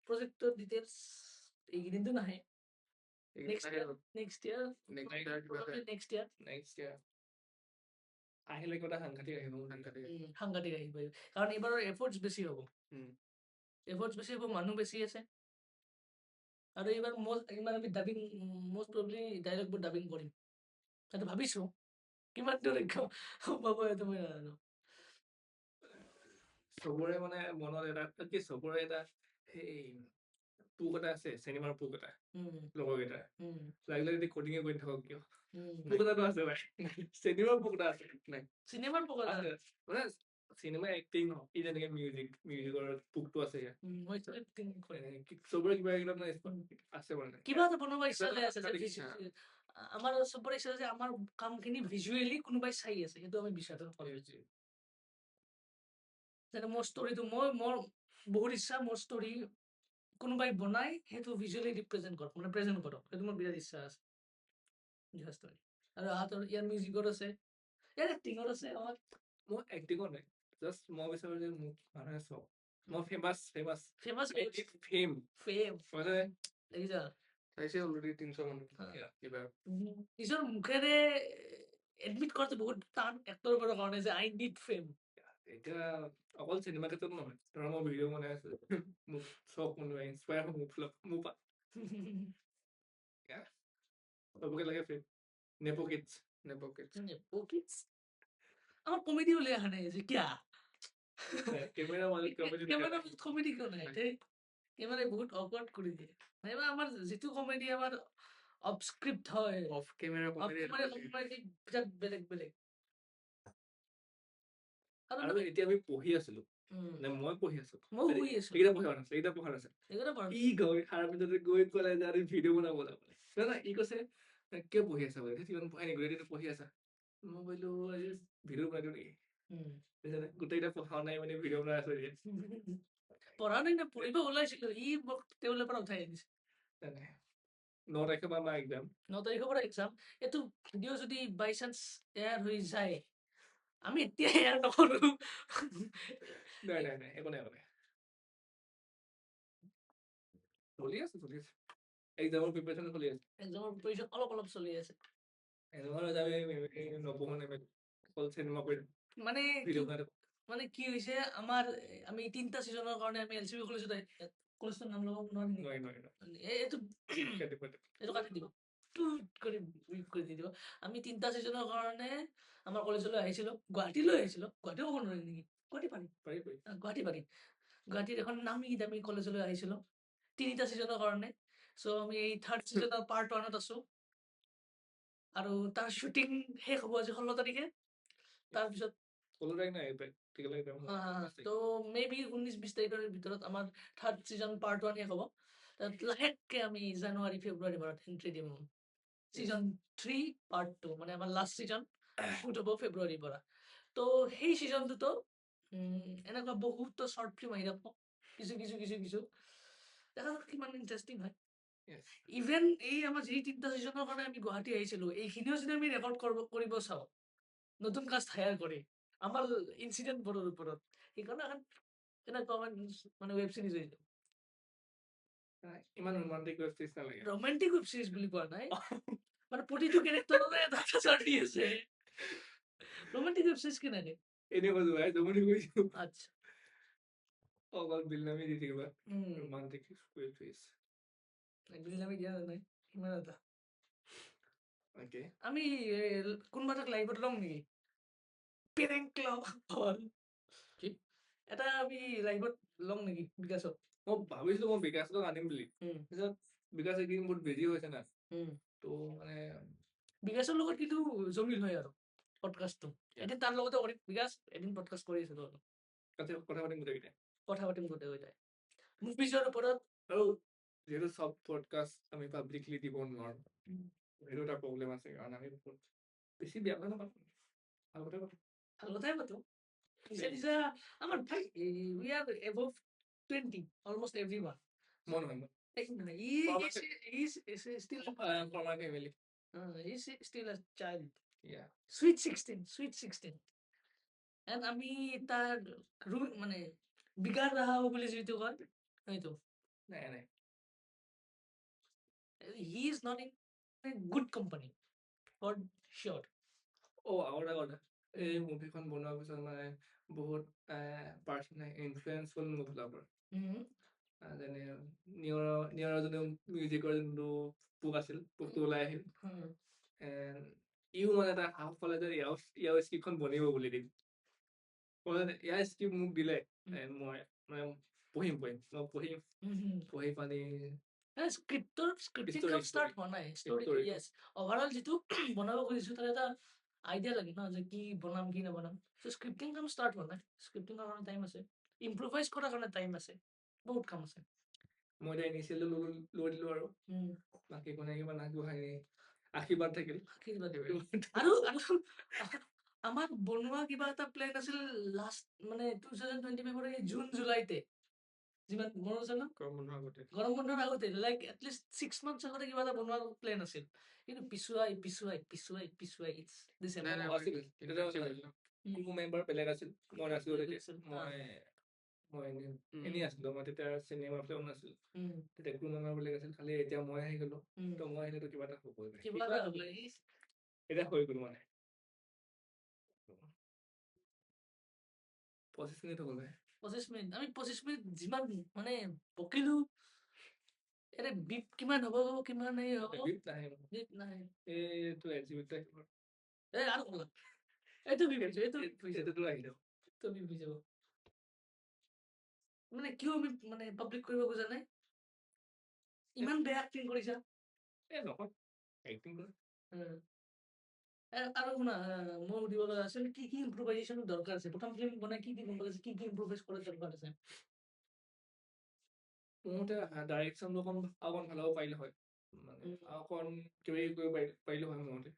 প্ৰজেক্টৰ ডিটেইলছ এইকেইদিনটো নাহে নেক্সট ইয়াৰ আহিলে কিবা সাংঘাতিক আহিব কাৰণ এইবাৰৰ এফৰ্টছ বেছি হ'ব মানুহ বেছি আছে আৰু এইবাৰ আমি ডাবিং মষ্ট প্ৰবলি ডাইলগবোৰ ডাবিং কৰিম সেইটো ভাবিছো কিমান দূৰ সম্ভৱ হয় এইটো মই নাজানো চবৰে মানে মনত এটা কি চবৰে এটা সেই পোক এটা আছে চিনেমাৰ পোক এটা লগৰকেইটা লাগিলে যদি কডিঙে কৰি থাকক কিয় পোক এটাটো আছে ভাই চিনেমাৰ পোক এটা আছে নাই চিনেমাৰ পোক এটা মানে চিনেমা এক্টিং ই যেনেকে মিউজিকৰ বুকটো আছে ইয়াত মইতো এক্টিং চবৰে কিবা একদম আছে মানে কিবা এটা বনাব ইচ্ছা যায় আছে আমাৰ চবৰে ইচ্ছা যে আমাৰ কামখিনি ভিজুৱেলি কোনোবাই চাই আছে সেইটো আমি বিচাৰো যেনে মোৰ ষ্টৰিটো মোৰ বহুত ইচ্ছা মোৰ ষ্টৰি কোনোবাই বনাই সেইটো ভিজুৱেলি ৰিপ্ৰেজেণ্ট কৰক মানে প্ৰেজেণ্ট কৰক সেইটো মোৰ বিৰাট ইচ্ছা আছে ষ্টৰি আৰু হাতৰ ইয়াৰ মিউজিকত আছে ইয়াৰ এক্টিঙত আছে মোৰ এক্টিঙত নাই জাষ্ট মই বিচাৰো যে মোক মানুহে চাওক মই ফেমাছ ফেম দেখিছা চাইছে অলৰেডি 300 মানুহ কিবা নিজৰ মুখেৰে এডমিট কৰাটো বহুত টান এক্টৰৰ কাৰণে যে আই নিড ফেম এতিয়া অকল চিনেমা ক্ষেত্ৰত নহয় ধৰা মই ভিডিঅ' বনাই আছো মোক চব কোনোবাই ইনস্পায়াৰ হ'ব মোৰ পৰা চবকে লাগে ফেম নেপোকিটছ আমার কমেডি হলে এখানে যে কিয়া ক্যামেরা কমেডি কিয় নাই ক্যামেরায় বহুত অকওয়ার্ড করে দিয়ে নাইবা আমার যেটো কমেডি আমার অফ স্ক্রিপ্ট হয় অফ ক্যামেরা কমেডি বিৰাট বেলেগ আৰু এতিয়া আমি পঢ়ি আছিলো নে মই পঢ়ি আছো মই শুই আছো এইটা পঢ়া নাছে ই গৈ খাৰাপ ভিতৰতে গৈ ক'লে যে আমি ভিডিঅ' বনাব না ই কৈছে কিয় পঢ়ি আছা বোলে কিমান পঢ়াই নি গোটেই পঢ়ি আছা মই বোলো আজি ভিডিঅ' বনাই দিওঁ নেকি গোটেইকেইটা পঢ়া নাই মানে ভিডিঅ' বনাই আছো এতিয়া পঢ়া নাই না পঢ়িব ওলাইছিলো ই মোক টেবুলৰ পৰা উঠাই আনিছে 9 তাৰিখৰ পৰা আমাৰ এক্সাম 9 তাৰিখৰ পৰা এক্সাম এইটো ভিডিঅ' যদি বাই চান্স এয়াৰ হৈ যায় আমি এতিয়া এয়াৰ নকৰো নাই একো নাই চলি আছে এক্সামৰ প্ৰিপাৰেচন চলি আছে অলপ চলি আছে নপঢ়ো নে অকল চিনেমা কৰি মানে কি হৈছে আমাৰ আমি 3টা ছিজনৰ কাৰণে আমি এলচিবি খুলিছো কলেজৰ নাম ল'ব নোৱাৰি এইটো কাটি দিব কৰি দি দিব আমি 3টা ছিজনৰ কাৰণে আমাৰ কলেজলৈ আহিছিলো গুৱাহাটীলৈ আহিছিলো গুৱাহাটীও ক'ব নোৱাৰি নেকি গুৱাহাটী পাৰি গুৱাহাটীৰ এখন নামি দামী কলেজলৈ আহিছিলো 3টা ছিজনৰ কাৰণে চ' আমি এই 3rd ছিজনৰ পাৰ্ট 1ত আছো আৰু তাৰ শ্বুটিং শেষ হ'ব আজি 16 তাৰিখে তাৰপিছত তো মেবি 19-20 তাৰিখৰ ভিতৰত আমাৰ 3rd ছিজন পাৰ্ট 1 শেষ হ'ব লাহেককে আমি জানুৱাৰী ফেব্ৰুৱাৰী মানত এন্ট্ৰি দিম ছিজন 3 পাৰ্ট 2 মানে আমাৰ লাষ্ট ছিজন শুট হ'ব ফেব্ৰুৱাৰীৰ পৰা তো সেই ছিজনটোতো এনেকুৱা বহুতো শ্বৰ্ট ফিল্ম আহি যাব কিছু দেখা যাওক কিমান ইণ্টাৰেষ্টিং হয় ইভেন এই আমাৰ যি 3টা ছিজনৰ কাৰণে আমি গুৱাহাটী আহিছিলো এইখিনিও যদি আমি ৰেকৰ্ড কৰিব চাওঁ নতুন কাষ্ট হায়াৰ কৰি আমাৰ ইনচিডেণ্টবোৰৰ ওপৰত সেইকাৰণে এনেকুৱা মানে ৱেব চিৰিজ হৈ যায় ইমান ৰোমান্টিক ৱেব চিৰিজ নালাগে ৰোমান্টিক ৱেব চিৰিজ বুলি কোৱা নাই মানে প্ৰতিটো কেৰেক্টাৰৰে এটা জাৰ্নি আছে ৰোমান্টিক ৱেব চিৰিজ কেনেকে আচ্ছা অকল বিলনামি দি থাকিবা ৰোমান্টিক ৱেব চিৰিজ বিলনামি দিয়া নাই ইমান এটা ওকে আমি কোনোবা এটাক লাইভত ল'ম নেকি পেৰেণ্ট ক্লাব হল কি এটা আমি লাইভত ল'ম নেকি বিকাশত মই ভাবিছিলো মই বিকাশক আনিম বুলি পিছত বিকাশ এইকেইদিন বহুত বিজি হৈছে না তো মানে বিকাশৰ লগত কিন্তু জমিল হয় আৰু পডকাষ্টটো এদিন তাৰ লগতে কৰিম বিকাশ এদিন পডকাষ্ট কৰি আছিলো কথা পাতিম গোটেইকেইটাই মুভিজৰ ওপৰত আৰু যিহেতু চব পডকাষ্ট আমি পাব্লিকলি দিব নোৱাৰো সেইটো এটা প্ৰব্লেম আছে কাৰণ আমি বেছি বেয়া কথা নাপাতো ভাল কথাই পাতো আমাৰ ভাই we are above 20 almost everyone মই নহয় he's still my family he's still a child yeah sweet 16 and আমি তাৰ মানে বিগাৰ ৰাহা বুলি যিটো কয় সেইটো নাই he is not in a good company for sure আৰু এটা কথা এই মুভিখন বনোৱাৰ পিছত মানে বহুত পাৰ্চনে ইনফ্লুৱেঞ্চফুল মুভ লাভাৰ যেনে নিয়ৰৰ যোনটো মিউজিকৰ যোনটো পোক আছিল পোকটো ওলাই আহিল ইও মানে এটা সাহস পালে যে ইয়াৰ স্ক্ৰিপ্টখন বনিব বুলি দিম ইয়াৰ স্ক্ৰিপ্ট মোক দিলে মই মানে পঢ়িম মই পঢ়ি পানি স্ক্ৰিপ্টিং ষ্টাৰ্ট হোৱা নাই ষ্টৰি ইয়েছ অভাৰঅল যিটো বনাব খুজিছো তাৰ এটা আইডিয়া লাগে ন যে কি বনাম কি নবনাম চ' স্ক্ৰিপ্টিং কাম ষ্টাৰ্ট হোৱা নাই স্ক্ৰিপ্টিং কাৰণে টাইম আছে ইম্প্ৰভাইজ কৰাৰ কাৰণে টাইম আছে বহুত কাম আছে মই এতিয়া ইনিচিয়েলটো লৈ দিলোঁ আৰু বাকী কোনে কিবা আগবঢ়াই আশীৰ্বাদ থাকিল আৰু আমাৰ বনোৱা কিবা এটা প্লেন আছিল লাষ্ট মানে 2025 জুন জুলাইতে যিমান মনত আছে ন গৰম বন্ধৰ আগতে লাইক এটলিষ্ট 6 months আগতে কিবা এটা বনোৱাৰ প্লেন আছিল কিন্তু পিছুৱাই মেম্বাৰ বেলেগ আছিল মই নাছিলোঁ মই এনেই আছিলোঁ মই তেতিয়া চিনেমা ফিল্ম নাছিলোঁ তেতিয়া কোনো মেম্বাৰ বেলেগ আছিল খালি এতিয়া মই আহি গ'লো তো মই আহিলেতো কিবা এটা হ'বই এতিয়া হৈ গ'ল মানে 25 মিনিট হ'ল 25 মিনিট আমি 25 মিনিট যিমান মানে বকিলো এৰে বিপ কিমান হ'ব কিমান এই হ'ব বিপ নাহে এইটো এক্সিবিট আহিব আৰু ক'লা এইটো বিপ আহিছে এইটো আহি যাব এইটো বিপ হৈ যাব মানে কিয় আমি মানে পাব্লিক কৰিব খোজা নাই ইমান বেয়া এক্টিং কৰিছা নহয় এক্টিং কৰা আৰু শুনা মই সুধিব লগা আছিল কি কি ইম্প্ৰভাইজেশ্যন দৰকাৰ আছে প্ৰথম ফিল্ম বনাই কি কি ইম্প্ৰভাইজ কৰাৰ দৰকাৰ আছে মোৰ মতে ডাইৰেকশ্যনটো অকণ ভাল হ'ব পাৰিলে হয় মানে অকণ কিবা কৰিব পাৰিলে হয় মোৰ মতে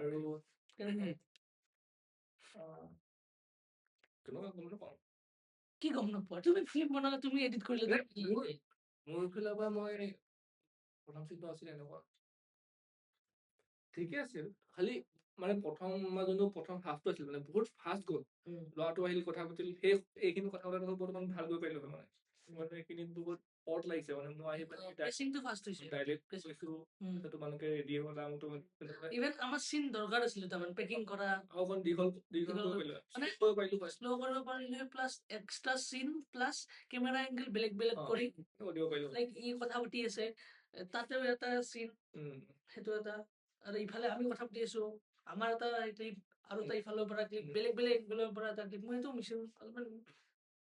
আৰু কি গম নাপোৱা তুমি ফিল্ম বনালে তুমি এডিট কৰিলে মোৰ ফালৰ পৰা মই প্ৰথম চিন্তা আছিল এনেকুৱা ঠিকে আছিল খালি মানে যোনটো প্ৰথম হাফটো আছিল মানে বহুত ফাষ্ট গ'ল ল'ৰাটো আহিল কথা পাতিল সেই এইখিনি কথা পতাৰ বহুত অকণ ভাল কৰিব পাৰিলো হয় মানে এইখিনি বহুত পট লাগিছে মানে মই আহি পেচিংটো ফাষ্ট হৈছে ডাইৰেক্ট কৈছো তোমালোকে ৰেডি হ'লা ইভেন আমাৰ চিন দৰকাৰ আছিলে তাৰমানে পেকিং কৰা অকণ দীঘল শ্ল' কৰিব পাৰিলে প্লাছ এক্সট্ৰা চিন প্লাছ কেমেৰা এংগল বেলেগ কৰি লাইক ই কথা পাতি আছে তাতেও এটা চিন সেইটো এটা আৰু ইফালে আমি কথা পাতি আছো আমাৰ এটা ক্লিপ আৰু এটা ইফালৰ পৰা ক্লিপ বেলেগ এংগলৰ পৰা এটা ক্লিপ মই সেইটো মিছো অলপমান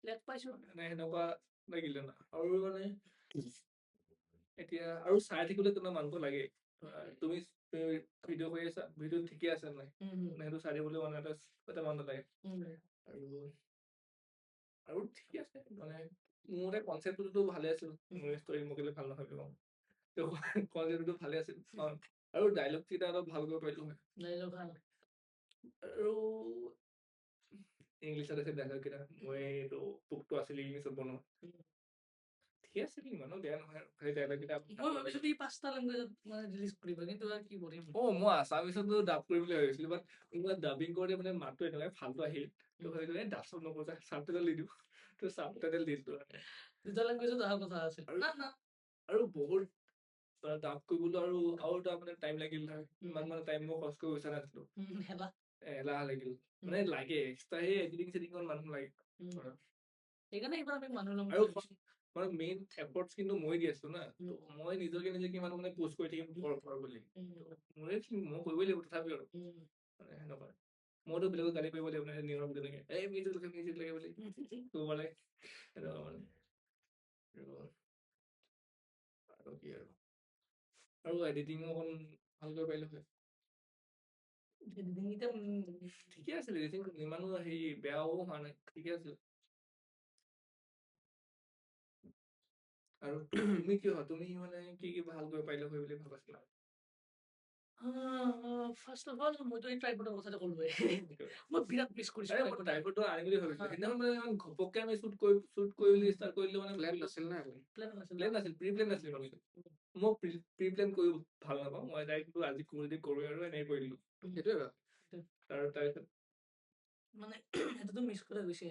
লেগ পাইছো সেনেকুৱা লাগিলে না আৰু মানে এতিয়া আৰু চাই থাকিবলৈ তোমাৰ মানুহটো লাগে তুমি ভিডিঅ' কৰি আছা ভিডিঅ' ঠিকে আছে নাই সেইটো চাই দিবলৈ মানে এটা মানুহ লাগে আৰু ঠিকে আছে মানে মোৰ মতে কনচেপ্টটো ভালে আছিল মোৰ ষ্টৰি মকিলে ভাল নহয় কওঁ কনচেপ্টটো ভালে আছিল আৰু ডাইলগ কেইটা অলপ ভাল কৰিব পাৰিলো হয় আৰু ইংলিছত আছে ডাইলগ কেইটা মই এইটো বুকটো আছিল ইংলিছত বনোৱা ঠিক আছে ইমানো বেয়া নহয় আৰু ডাইলগ কেইটা মই ভাবিছিলো এই 5টা লেংগুৱেজত মানে ৰিলিজ কৰিব কিন্তু কি কৰিম মই আছামিছতো ডাব কৰিবলৈ ভাবিছিলো বাট ডাবিং কৰোঁতে মানে মাতটো এনেকুৱা ফাল্টু আহিল তো ভাবিলো ডাবছত নকৰো চাবটাইটেল দি দিওঁ তো চাবটাইটেল দি দিলো দুটা লেংগুৱেজত অহাৰ কথা আছিল আৰু বহুত ডাব কৰিবলৈ আৰু এটা মানে টাইম লাগিল নহয় ইমান মানে টাইম মই খৰচ কৰিব বিচৰা নাছিলো এলাহ লাগিল মানে লাগে এক্সট্ৰা সেই এডিটিং চেডিঙত মানুহ লাগে সেইকাৰণে এইবাৰ আমি মানুহ আৰু মানে মেইন এফৰ্টছ কিন্তু মই দি আছো না মই নিজকে কিমান মানে পোষ্ট কৰি থাকিম বুলি মই কৰিবই লাগিব তথাপিও আৰু মানে সেনেকুৱা মইতো বেলেগক গালি কৰিব লাগিব নিজৰ তেনেকে এই মিউজিক লাগে বুলি ক'ব লাগে সেনেকুৱা মানে আৰু কি আৰু এডিটিঙো অকণ ভালকৈ পাৰিলো হয় ঠিকে আছিল এডিটিং ইমানো হেৰি বেয়াও হোৱা নাই ঠিকে আছিল আৰু তুমি কি হয় তুমি মানে কি ভাল কৰিব পাৰিলা হয় বুলি ভাবাছিলা ফাৰ্ষ্ট অফ অল মইতো এই ট্ৰাইপডৰ কথাটো ক'লোৱে মই বিৰাট মিছ কৰিছো ট্ৰাইপডটো আনিম বুলি ভাবিছিলো সেইদিনাখন মানে ইমান ঘপককে আমি শ্বুট কৰি ষ্টাৰ্ট কৰিলো মানে প্লেন নাছিল না প্লেন নাছিল প্ৰি প্লেন নাছিল মই প্ৰি প্লেন কৰি ভাল নাপাওঁ মই ডাইৰেক্ট আজি যদি কৰো আৰু এনেকে কৰি দিলো সেইটোৱে আৰু তাৰপিছত মানে সেইটোতো মিছ কৰা গৈছে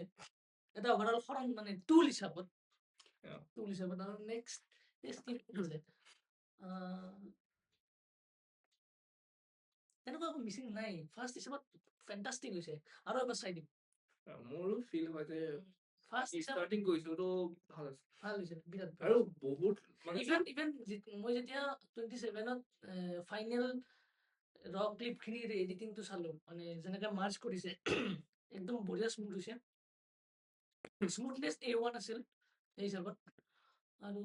এটা অভাৰঅল খৰং মানে টুল হিচাপত আৰু নেক্সট তেনেকুৱা একো মিচিং নাই ফাৰ্ষ্ট হিচাপত ফেণ্টাষ্টিক হৈছে আৰু এবাৰ চাই দিম মোৰো ফিল হয় যে ফাৰ্ষ্ট ষ্টাৰ্টিং কৰিছিলো ভাল হৈছে বিৰাট আৰু বহুত ইভেন মই যেতিয়া 27ত ফাইনেল ৰ ক্লিপ খিনিৰ এডিটিংটো চালো মানে যেনেকে মাৰ্চ কৰিছে একদম বঢ়িয়া স্মুথ হৈছে স্মুথনেছ A1 আছিল সেই হিচাপত আৰু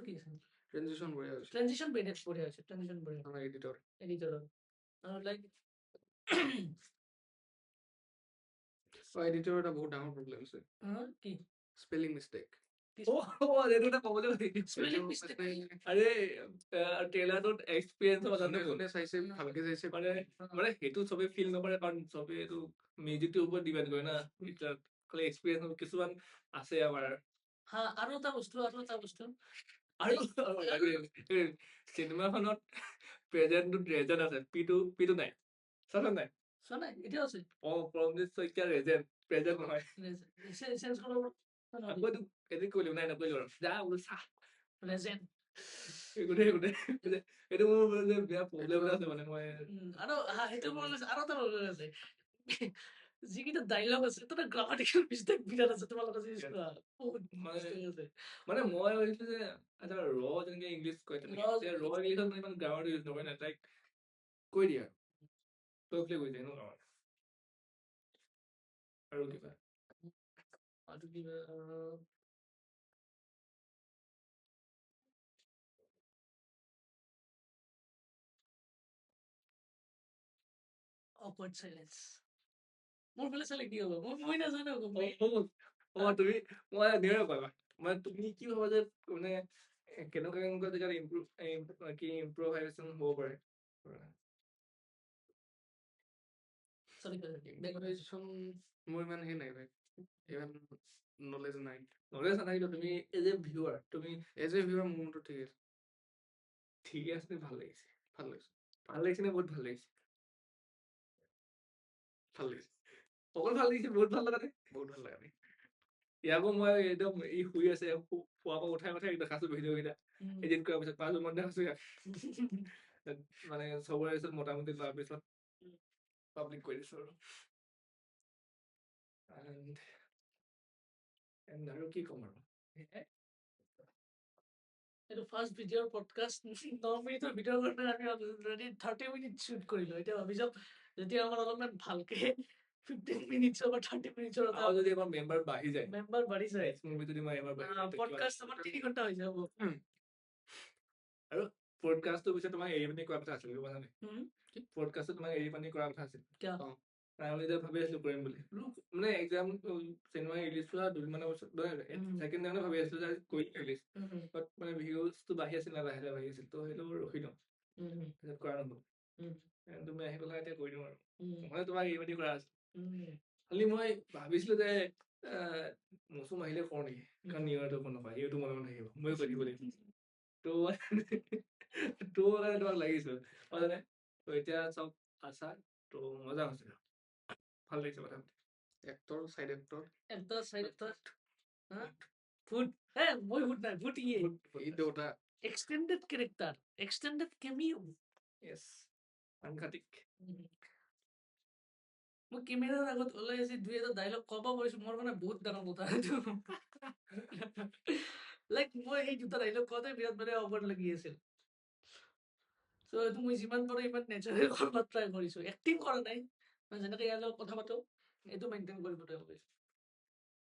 কি আছে ট্ৰানজিশন বঢ়িয়া হৈছে আৰু লাইক এডিটৰ এটা বহুত ডাঙৰ প্ৰব্লেম আছে কি স্পেলিং মিষ্টেক ট্ৰেইলাৰটোত এক্সপিৰিয়েঞ্চ চাইছে ভালকে চাইছে মানে সেইটো চবে ফিল নকৰে কাৰণ চবে এইটো মিউজিকটোৰ ওপৰত ডিপেণ্ড কৰে না খালি এক্সপিৰিয়েঞ্চ কিছুমান আছে আমাৰ আৰু এটা বস্তু আৰু চিনেমাখনত প্ৰেজেণ্টটোত ৰেজেণ্ট আছে পিটো নাই চোৱা নাই এতিয়াও আছে পৰমজিৎ শইকীয়া ৰেজেণ্ট প্ৰেজেণ্ট নহয় আকৌ এদিন কৰিলো নাই নকৰিলো আৰু যা বোলো চাহ এইটো মোৰ বেয়া প্ৰব্লেম আছে মানে মই আৰু সেইটো আৰু এটা প্ৰব্লেম আছে যিকেইটা ডাইলগ আছে তাতে গ্ৰামাটিকেল মিষ্টেক বিৰাট আছে তোমালোকে যে মানে মই ভাবিছো যে এটা ৰ যেনেকে ইংলিছ কয় ৰ ইংলিছত ইমান গ্ৰামাৰ ইউজ নকৰে না তাইক কৈ দিয়া তই কৈ যায় ন আৰু কিবা awkward silence মোৰ ফালে চালে কি হ'ব মই নাজানো তুমি মই নিৰে পাবা মানে তুমি কি ভাবা যে মানে কেনেকুৱা জেগাত ইম্প্ৰোভাইজেশ্যন হ'ব পাৰে মোৰ ইমান সেই নাই ইমান নলেজ নাই নাথাকিলেও তুমি এজ এ ভিউৱাৰ মোৰ মনটো ঠিকে আছে ভাল লাগিছে নে বহুত ভাল লাগিছে অকল ভাল লাগিছে বহুত ভাল লগা নাই ইয়াকো মই একদম ই শুই আছে খোৱা পৰা উঠাই দেখাইছো ভিডিঅ' কেইটা এডিট কৰাৰ পিছত 5 মান দেখাইছো ইয়াক মানে চবৰে পিছত মোটামুটি লোৱাৰ পিছত পাব্লিক কৰি দিছো আৰু কি ক'ম আৰু এইটো ফাৰ্ষ্ট ভিডিঅ'ৰ পডকাষ্ট 9 মিনিটৰ ভিডিঅ'ৰ কাৰণে আমি অলৰেডি 30 মিনিট শ্বুট কৰিলো এতিয়া ভাবি যাওক যেতিয়া আমাৰ অলপমান ভালকে 15 মিনিটৰ বা 30 মিনিটৰ আৰু যদি আমাৰ মেম্বাৰ বাঢ়ি যায় যদি পডকাষ্ট আমাৰ 3 ঘণ্টা হৈ যাব আৰু পডকাষ্টৰ পিছত তোমাক এৰি পানি কৰা কথা আছিল পডকাষ্টত তোমাক এৰি পানি কৰা কথা আছিল আমি এতিয়া ভাবি আছিলো কৰিম বুলি মানে এক্সাম চিনেমা ৰিলিজ হোৱা 2 মানৰ পিছত ছেকেণ্ড টাইমে ভাবি আছিলো যে কৰি ৰিলিজ বাট মানে ভিউজটো বাঢ়ি আছিল না লাহে লাহে বাঢ়ি আছিল তো সেইটো ৰখি দিওঁ তাৰপিছত কৰা নহ'ল তুমি আহি পেলাই এতিয়া কৰি দিওঁ আৰু মই তোমাক এৰি পানি কৰা আছিল খালি মই ভাবিছিলো যে মৌচুম আহিলে কওঁ নেকি কাৰণ নিয়ৰটো ফোন নাপায় সিওটো মনে মনে থাকিব মই কৈ দিব লাগিব তো কাৰণে তোমাক লাগিছো মানে এতিয়া চব আছা তো মজা হৈছে ভাল লাগিছে কথা এক্টৰ চাইড এক্টৰ ভূত মই ভূত নাই ভূত এই দুটা extended character extended cameo yes সাংঘাতিক মই কেমেৰাৰ আগত ওলাই আছে 2 ডায়লগ ক'ব পাৰিছো মোৰ মানে বহুত ডাঙৰ কথা এইটো লাইক মই এই 2 ডায়লগ কওঁতে বিৰাট মানে অকৱাৰ্ড লাগি আছিল সো এইটো মই যিমান পাৰো ইমান নেচাৰেল কৰিব ট্ৰাই কৰিছো এক্টিং কৰা নাই মানে যেনেকৈ ইয়াৰ লগত কথা পাতো এইটো মেইনটেইন কৰিব ট্ৰাই কৰিছো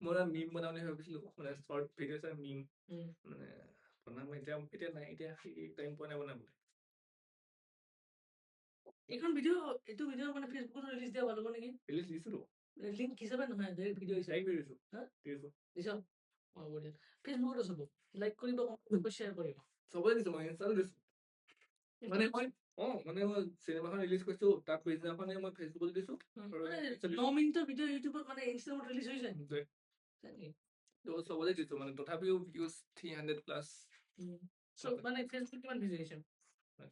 মই মিম বনাওঁ বুলি ভাবিছিলো মানে শৰ্ট ভিডিঅ' চাই মিম মানে বনাম এতিয়া নাই এতিয়া টাইম পোৱা নাই বনাবলৈ এইখন ভিডিঅ' এইটো ভিডিঅ' মানে ফেচবুকত ৰিলিজ দিয়া ভাল হ'ব নেকি ৰিলিজ দিছিলো লিংক হিচাপে নহয় ডাইৰেক্ট ভিডিঅ' হিচাপে দিছো দিছ বঢ়িয়া ফেচবুকতো চাব লাইক কৰিব কমেণ্ট শ্বেয়াৰ কৰিব চবতে দিছো মই ইনষ্টাতো দিছো মানে মই মই চিনেমাখন ৰিলিজ কৰিছো তাৰ পিছদিনাখনে মই ফেচবুকত দিছো 9 মিনিটৰ ভিডিঅ' ইউটিউবত মানে ইনষ্টাগ্ৰামত ৰিলিজ হৈ যায় তো চবতে দিছো মানে তথাপিও ভিউজ 300 প্লাছ মানে ফেচবুক কিমান ভিউজ আহিছে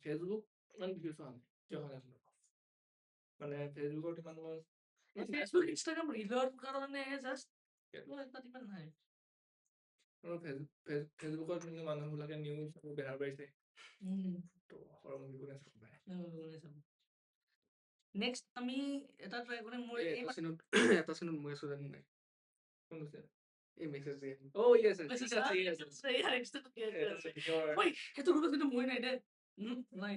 ফেচবুক ইমান ভিউজ হোৱা নাই মানে ফেচবুকত ইমান ফেচবুক ইনষ্টাগ্ৰাম ৰিলৰ কাৰণে জাষ্ট তাত ইমান নাই ফেচবুকত মানুহবিলাকে নিউজ বেহাৰ পাইছে তো নেক্সট আমি এটা ট্ৰাই কৰিম মই এটা চিনত মই আছো জানো নাই এই মেছেজ দিয়ে সেইটো গ্ৰুপত কিন্তু মই নাই দে নাই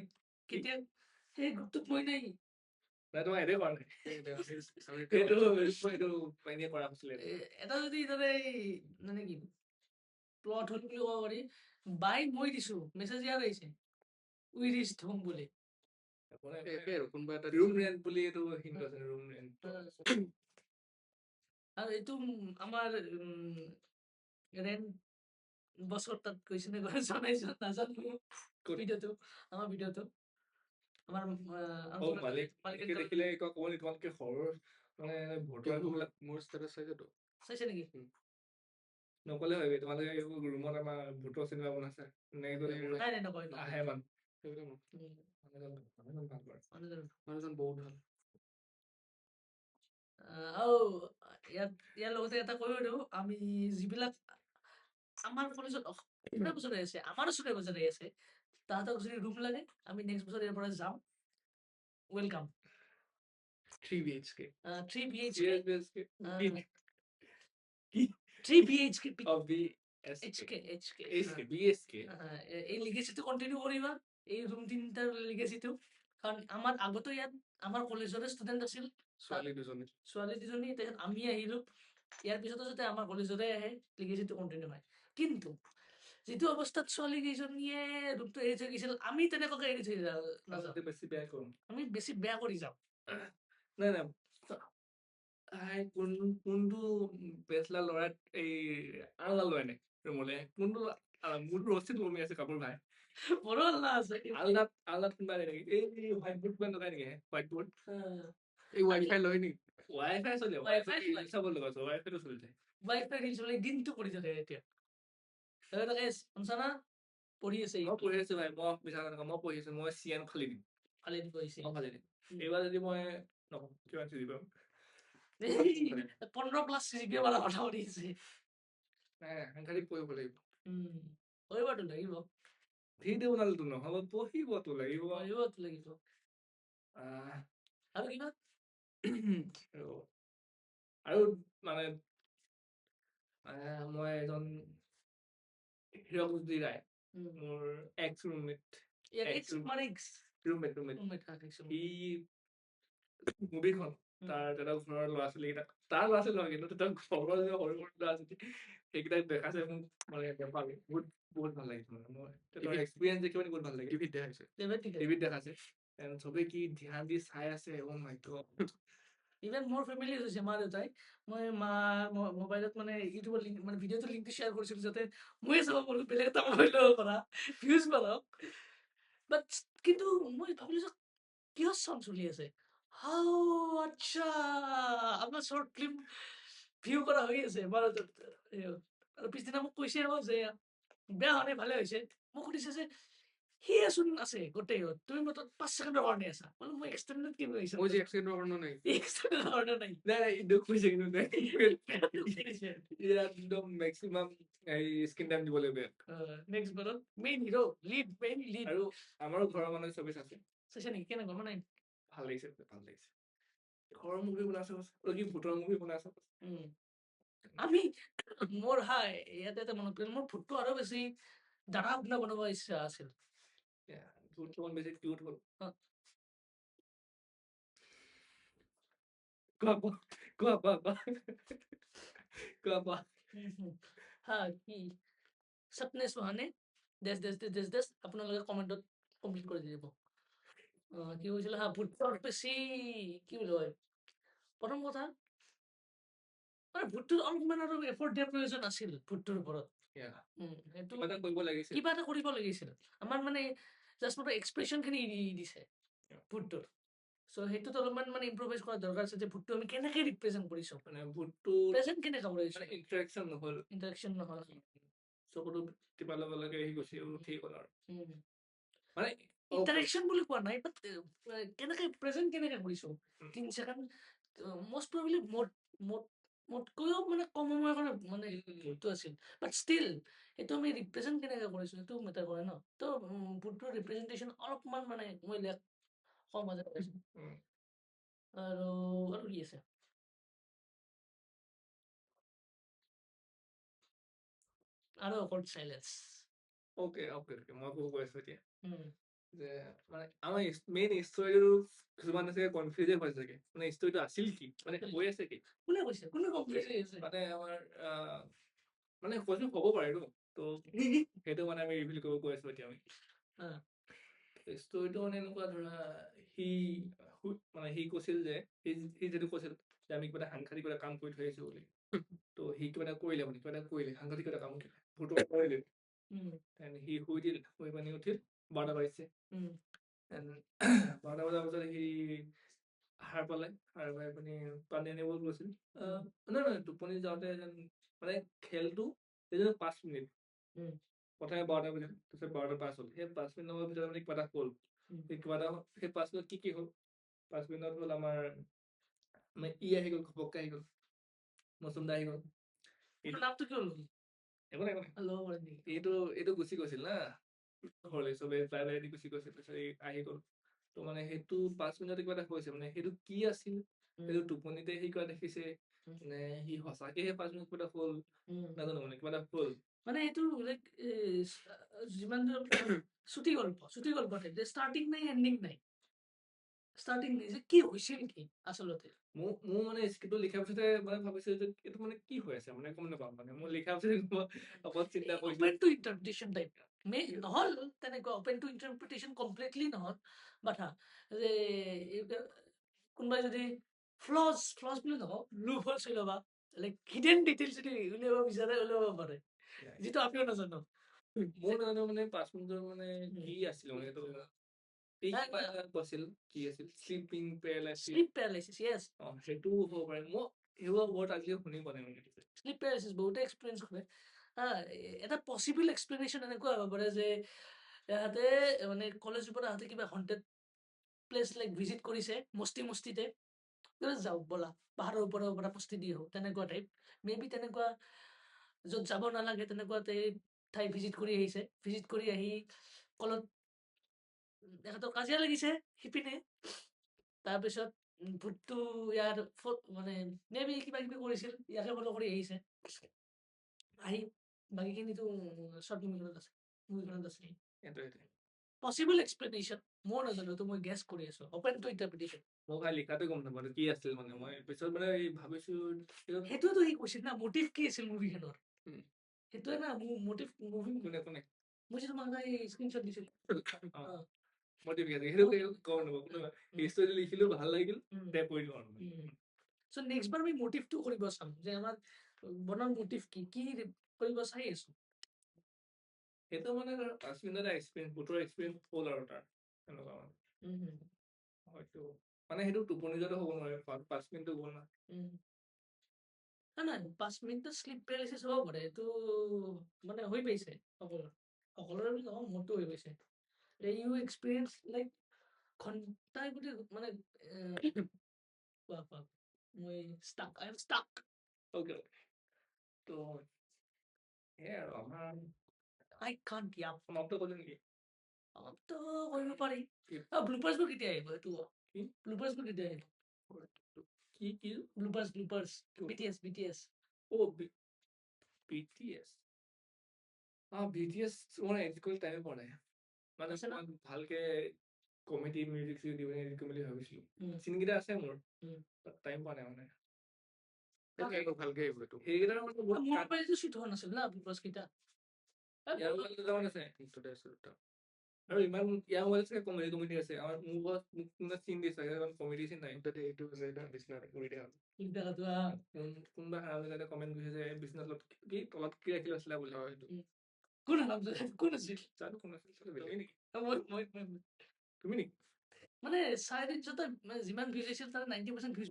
কেতিয়া সেই গ্ৰুপটোত মই নাই তোমাৰ এনে কৰা নাই কৰা হৈছিলে এটা যদি তাতে মানে কি প্লট হ'ল বুলি ক'ব পাৰি বাই মই দিছো মেছেজ ইয়াৰ আহিছে উই ৰিচড হোম বুলি একে আৰু কোনোবা এটা ৰুম ৰেণ্ট বুলি এইটো হিন্দু আছে ৰুম ৰেণ্ট আৰু এইটো আমাৰ ৰেণ্ট বছৰ তাত কৈছে নে জনাইছো নাজানো ভিডিঅ'টো আমাৰ ভিডিঅ'টো আমাৰ মালিকে দেখিলে ক'ব নি তোমালোকে সৰৰ মানে ভোটৰ মোৰ ষ্টেটাছ চাইছেতো চাইছে নেকি নকলে হয় তোমালোকে এইবোৰ ৰুমত আমাৰ ভোটৰ চিনেমা বনাইছে নাই নকয় আহে মানুহ মানুহজন বহুত ভাল আৰু ইয়াৰ লগতে এটা কৈও দিওঁ আমি যিবিলাক আমাৰ কলেজত ওচৰে বছৰে আছে আমাৰ ওচৰে বছৰে আছে তাহাঁতক যদি ৰুম লাগে আমি নেক্সট বছৰ ইয়াৰ পৰা যাম ৱেলকাম 3 BHK 3 BHK 3 BHK এই লিগেচিটো কণ্টিনিউ কৰিবা এই ৰুম তিনিটাৰ লিগেচিটো কাৰণ আমাৰ আগতো ইয়াত আমাৰ কলেজৰে ষ্টুডেণ্ট আছিল ছোৱালী দুজনী তাৰপিছত আমি আহিলো ইয়াৰ পিছতো যাতে আমাৰ কলেজৰে আহে লিগেচিটো কণ্টিনিউ হয় কিন্তু যিটো অৱস্থাত ছোৱালী কেইজনীয়ে ৰুমটো এৰি থৈ গৈছিল আমি তেনেকুৱাকে এৰি থৈ নাযাওঁ আমি বেছি বেয়া কৰি যাওঁ নাই কোনটো বেচলাৰ ল'ৰাত এই আলনা লয় নাই ৰুমলে কোনটো মোৰতো ৰচিত কমি আছে কাপোৰ ভাই মোৰো আলনা আছে আলনাত কোনোবা নেকি এই হোৱাইট বোৰ্ড কিবা লগাই নেকি হোৱাইট বোৰ্ড এই ৱাইফাই লয় নেকি ৱাইফাই চলে ৱাইফাই চাব লগা আছে ৱাইফাইটো চলি যায় ৱাইফাই ৰিল চলে দিনটো কৰি থাকে এতিয়া তাকে শুনছানা পঢ়ি আছে মই পঢ়ি আছো ভাই মই বিচাৰ নকওঁ মই পঢ়ি আছো মই চিএন ফালি দিম ফালি দিম এইবাৰ যদি মই নকওঁ কিমান চিজি পাম 15+ চিজিপিএ वाला কথা পাতি আছে সাংঘাতিক পঢ়িব লাগিব পঢ়িবতো লাগিব ভিডিঅ' বনালেতো নহ'ব পঢ়িবতো লাগিব আৰু কিবা আৰু মানে মই এজন হিৰকজ্যোতি ৰায় মোৰ এক্স ৰুমমেট সি মুভিখন তাৰ ঘৰৰ ল'ৰা ছোৱালী কেইটা তাৰ ল'ৰা ছোৱালী নহয় কিন্তু ঘৰৰ সৰু সৰু ল'ৰা ছোৱালী সেইকেইটাক দেখাইছে মোক মানে বহুত বহুত ভাল লাগিছে মানে মই এক্সপিৰিয়েঞ্চ দেখি মানে বহুত ভাল লাগে টিভিত দেখাইছে চবে কি ধ্যান দি চাই আছে অ' মাই গড ইভেন মোৰ ফেমিলি হৈছে মা দেউতাই মই মোবাইলত মানে ইউটিউবৰ লিংক মানে ভিডিঅ'টো লিংকটো শ্বেয়াৰ কৰিছিলো যাতে ময়ে চাব পাৰোঁ বেলেগ এটা মোবাইল ল'ব পাৰা ভিউজ পাৰক বাট কিন্তু মই ভাবিলো যে কিহৰ চাউণ্ড চলি আছে আচ্ছা আপোনাৰ শ্বৰ্ট ফিল্ম ভিউ কৰা হৈ আছে আৰু পিছদিনা মোক কৈছে আকৌ যে বেয়া হোৱা নাই ভালে হৈছে মোক সুধিছে যে সিয়েচোন আছে গোটেই তুমি মাত্ৰ 5 ছেকেণ্ডৰ কাৰণে আছা মই এক্সটেণ্ডেড কি কৰিছা মই যে এক্সটেণ্ডৰ কাৰণে নাই এক্সটেণ্ডেড কাৰণে নাই নাই দুখ হৈছে কিন্তু একদম মেক্সিমাম স্ক্ৰীন টাইম দিব লাগিব নেক্সট বাৰত মেইন হিৰো লিড আৰু আমাৰো ঘৰৰ মানুহে চবে চাইছে নেকি কেনেকুৱা মানে ভাল লাগিছে ঘৰৰ মুভি বনাইছে কি ভূতৰ মুভি বনাইছে আমি মোৰ ইয়াতে এটা মনত পৰিল মোৰ ভূতটো আৰু বেছি ডাঙৰ আপোনাৰ বনাব ইচ্ছা আছিল ভূতটো বেছি কিউট হ'ল কোৱা কি সপনে সুহানে দেশ আপোনালোকে কমেণ্টত কমপ্লিট কৰি দিব কি হৈছিল ভূতৰ বেছি কি বুলি কয় প্ৰথম কথা মানে ভূতটোৰ অলপমান আৰু এফৰ্ট দিয়াৰ প্ৰয়োজন আছিল ভূতটোৰ ওপৰত কিবা এটা কৰিব লাগিছিল আমাৰ মানে জাষ্ট মাত্ৰ এক্সপ্ৰেছনখিনি দিছে ভূতটোৰ চ' সেইটোত অলপমান মানে ইম্প্ৰভাইজ কৰা দৰকাৰ আছে যে ভূতটো আমি কেনেকে ৰিপ্ৰেজেণ্ট কৰিছো মানে ভূতটো প্ৰেজেণ্ট কেনেকে কৰিছো ইন্টাৰেকশ্যন নহ'ল চকুটো টিপা লগে লগে আহি গৈছে ঠিক হ'ল আৰু মানে ইন্টাৰেকশ্যন বুলি কোৱা নাই বাট কেনেকে প্ৰেজেণ্ট কেনেকে কৰিছো 3 ছেকেণ্ড মষ্ট প্ৰবেবলি মোতকৈও মানে কম সময়ৰ কাৰণে মানে ভূতটো আছিল বাট ষ্টিল সেইটো আমি ৰিপ্ৰেজেণ্ট কেনেকে কৰিছো সেইটো মেটাৰ কৰে ন তো ভূতটোৰ ৰিপ্ৰেজেণ্টেশ্যন অলপমান মানে মই কম মাজে পাইছো আৰু কি আছে আৰু অকল চাইলেন্স অ'কে মই কৈ আছো এতিয়া যে মানে আমাৰ মেইন ষ্টৰিটো কিছুমান আছে কনফিউজন হৈ থাকে মানে ষ্টৰিটো আছিল কি মানে কৈ আছে কি কোনে কৈছে কোনে কনফিউজ হৈ আছে মানে আমাৰ মানে কৈছো হ'ব পাৰে তো সেইটো মানে আমি ৰিভিল কৰিব কৈ আছো এতিয়া আমি ষ্টৰিটো মানে এনেকুৱা ধৰা মানে সি কৈছিল যে সি যিটো কৈছিল যে আমি কিবা এটা সাংঘাতিক এটা কাম কৰি থৈ আহিছো বুলি তো সি কিবা এটা কৰিলে মানে কিবা এটা কৰিলে সাংঘাতিক এটা কাম ভূতৰ কৰিলে সি শুই দিল শুই পানি উঠিল 12টা বাজিছে 12টা বজাৰ পিছত সি সাৰ পালে সাৰ পাই পিনি পানী আনিব গৈছিল নহয় টোপনি যাওঁতে মানে খেলটো 5 মিনিট প্ৰথমে 12টা বজাত তাৰপিছত 12টা 5 হ'ল সেই 5 মিনিটৰ ভিতৰত মানে কিবা এটা হ'ল কিবা এটা সেই 5 মিনিট কি হ'ল 5 মিনিটত হ'ল আমাৰ মানে আহি গ'ল ঘপককে আহি গ'ল মৌচুমদা আহি গ'ল নামটো কি হ'ল একো নাই এইটো গুচি গৈছিল না চবে প্ৰায় গুচি গৈছিল তাৰপিছত আহি গ'ল তো মানে সেইটো 5 মিনিটতে কিবা এটা হৈছে মানে সেইটো কি আছিল সেইটো টোপনিতে সি কিবা দেখিছে নে সি সঁচাকে সেই 5 মিনিট কিবা এটা হ'ল নাজানো মানে কিবা এটা হ'ল মানে এইটো লাইক যিমান ছুটি গল্প ষ্টাৰ্টিং নাই এণ্ডিং নাই ষ্টাৰ্টিং নাই যে কি হৈছিল কি আচলতে মোৰ মানে স্ক্ৰিপ্টটো লিখাৰ পিছতে মানে ভাবিছো যে এইটো মানে কি হৈ আছে মানে গম নাপাম মানে মই লিখাৰ পিছতে অকল চিন্তা কৰিছো অপেন টু ইণ্টাৰপ্ৰিটেশ্যন টাইপ নহ'ল তেনেকুৱা অপেন টু ইণ্টাৰপ্ৰিটেশ্যন কমপ্লিটলি নহ'ল বাট যে কোনোবাই যদি ফ্লজ বুলি নকওঁ লুপ হলছ ল'বা লাইক হিডেন ডিটেইলছ যদি উলিয়াব বিচাৰে উলিয়াব পাৰে যিটো আমিও নাজানো মোৰ নাজানো মানে 5 মিনিটৰ মানে কি আছিল মানে এইটো শ্লিপিং পেৰালাইচিছ য়েছ সেইটো হ'ব পাৰে মই সেইবোৰ ৱৰ্ড আজিও শুনি পোৱা নাই মানে শ্লিপ পেৰালাইচিছ বহুতে এক্সপিৰিয়েঞ্চ কৰে এটা পচিবল এক্সপ্লেনেশ্যন এনেকুৱা হ'ব পাৰে যে ইহঁতে মানে কলেজৰ পৰা ইহঁতে কিবা হণ্টেড প্লেচ লাইক ভিজিট কৰিছে মস্তিতে যাওক ব'লা পাহাৰৰ ওপৰৰ পৰা পস্তি দি আহোঁ তেনেকুৱা টাইপ মে বি তেনেকুৱা য'ত যাব নালাগে তেনেকুৱা ঠাই ভিজিট কৰি আহিছে ভিজিট কৰি আহি কলত এহঁতৰ কাজিয়া লাগিছে সিপিনে তাৰপিছত ভূতটো ইয়াৰ মানে মে বি কিবা কিবি কৰিছিল ইয়াকে ফল' কৰি আহিছে আহি বাকীখিনিতো শ্বৰ্ট মুভিখনত আছে পচিবল এক্সপ্লেনেশ্যন মই নাজানো তো মই গেছ কৰি আছো অপেন টু ইণ্টাৰপ্ৰিটেশ্যন মই খালি লিখাটো গম নাপালো কি আছিল মানে মই পিছত মানে ভাবিছো সেইটোতো সি কৈছিল না মটিভ কি আছিল মুভিখনৰ সেইটোৱে না মোৰ মটিভ মুভি কোনে মই যে তোমাক স্ক্ৰীনশ্বট দিছিলো মটিভ কি আছিল সেইটো গম নাপাওঁ হিষ্টৰী লিখিলো ভাল লাগিল টাইপ কৰি দিওঁ আৰু চ' নেক্সট বাৰ আমি মটিভটো কৰিব চাম যে আমাৰ বনাৰ মটিভ কি কৰিব চাই আছো সেইটো মানে 5 মিনিটৰ এক্সপিৰিয়েঞ্চ ভোটৰ এক্সপিৰিয়েঞ্চ হ'ল আৰু তাৰ এনেকুৱা মানে হয়তো মানে সেইটো টোপনি যোৱাটো হ'ব নোৱাৰে 5 মিনিটটো গ'ল না নাই 5 মিনিটত শ্লিপ পেৰালাইচিছ হ'ব পাৰে এইটো মানে হৈ পাইছে সকলোৰে বুলি নহয় মোৰতো হৈ পাইছে ইউ এক্সপিৰিয়েঞ্চ লাইক ঘণ্টাই গোটেই মানে মই আই এম ষ্টাক অ'কে তো সেয়াই আৰু আমাৰ আই কান্ট ইয়াপ সমাপ্ত কৰিলো নেকি সমাপ্ত কৰিব পাৰি ব্লুপাৰ্ছবোৰ কেতিয়া আহিব এইটো ব্লুপাৰ্ছবোৰ কেতিয়া আহিব কি ব্লুপাৰ্ছ BTS BTS BTS মই এডিট কৰি টাইমে পোৱা নাই মানে মই ভালকে কমেডি মিউজিক চিউজিক এডিট কৰিম বুলি ভাবিছিলো চিনকেইটা আছে মোৰ টাইম পোৱা নাই মানে ভালকে আহিব এইটো সেইকেইটাৰ মানে বহুত মোবাইলটো শ্বুট হোৱা নাছিল না ব্লুপাৰ্ছ কেইটা ইয়াৰ মোবাইল দুটামান আছে আৰু ইমান ইয়াৰ মোবাইল চাগে কমেডি আছে আমাৰ মোৰ চিন দিছে কমেডি চিন নাই এইটো বিচনাত কৰি দিয়া হ'ল কোনোবা হাৰালে কমেণ্ট কৰিছে যে বিচনাত কি তলত কি ৰাখি আছিলে বোলে কোন আছিল জানো কোন আছিল তুমি নেকি মানে চাৰে তিনিশত যিমান ভিউজ আছিল তাৰ 90% ভিউজ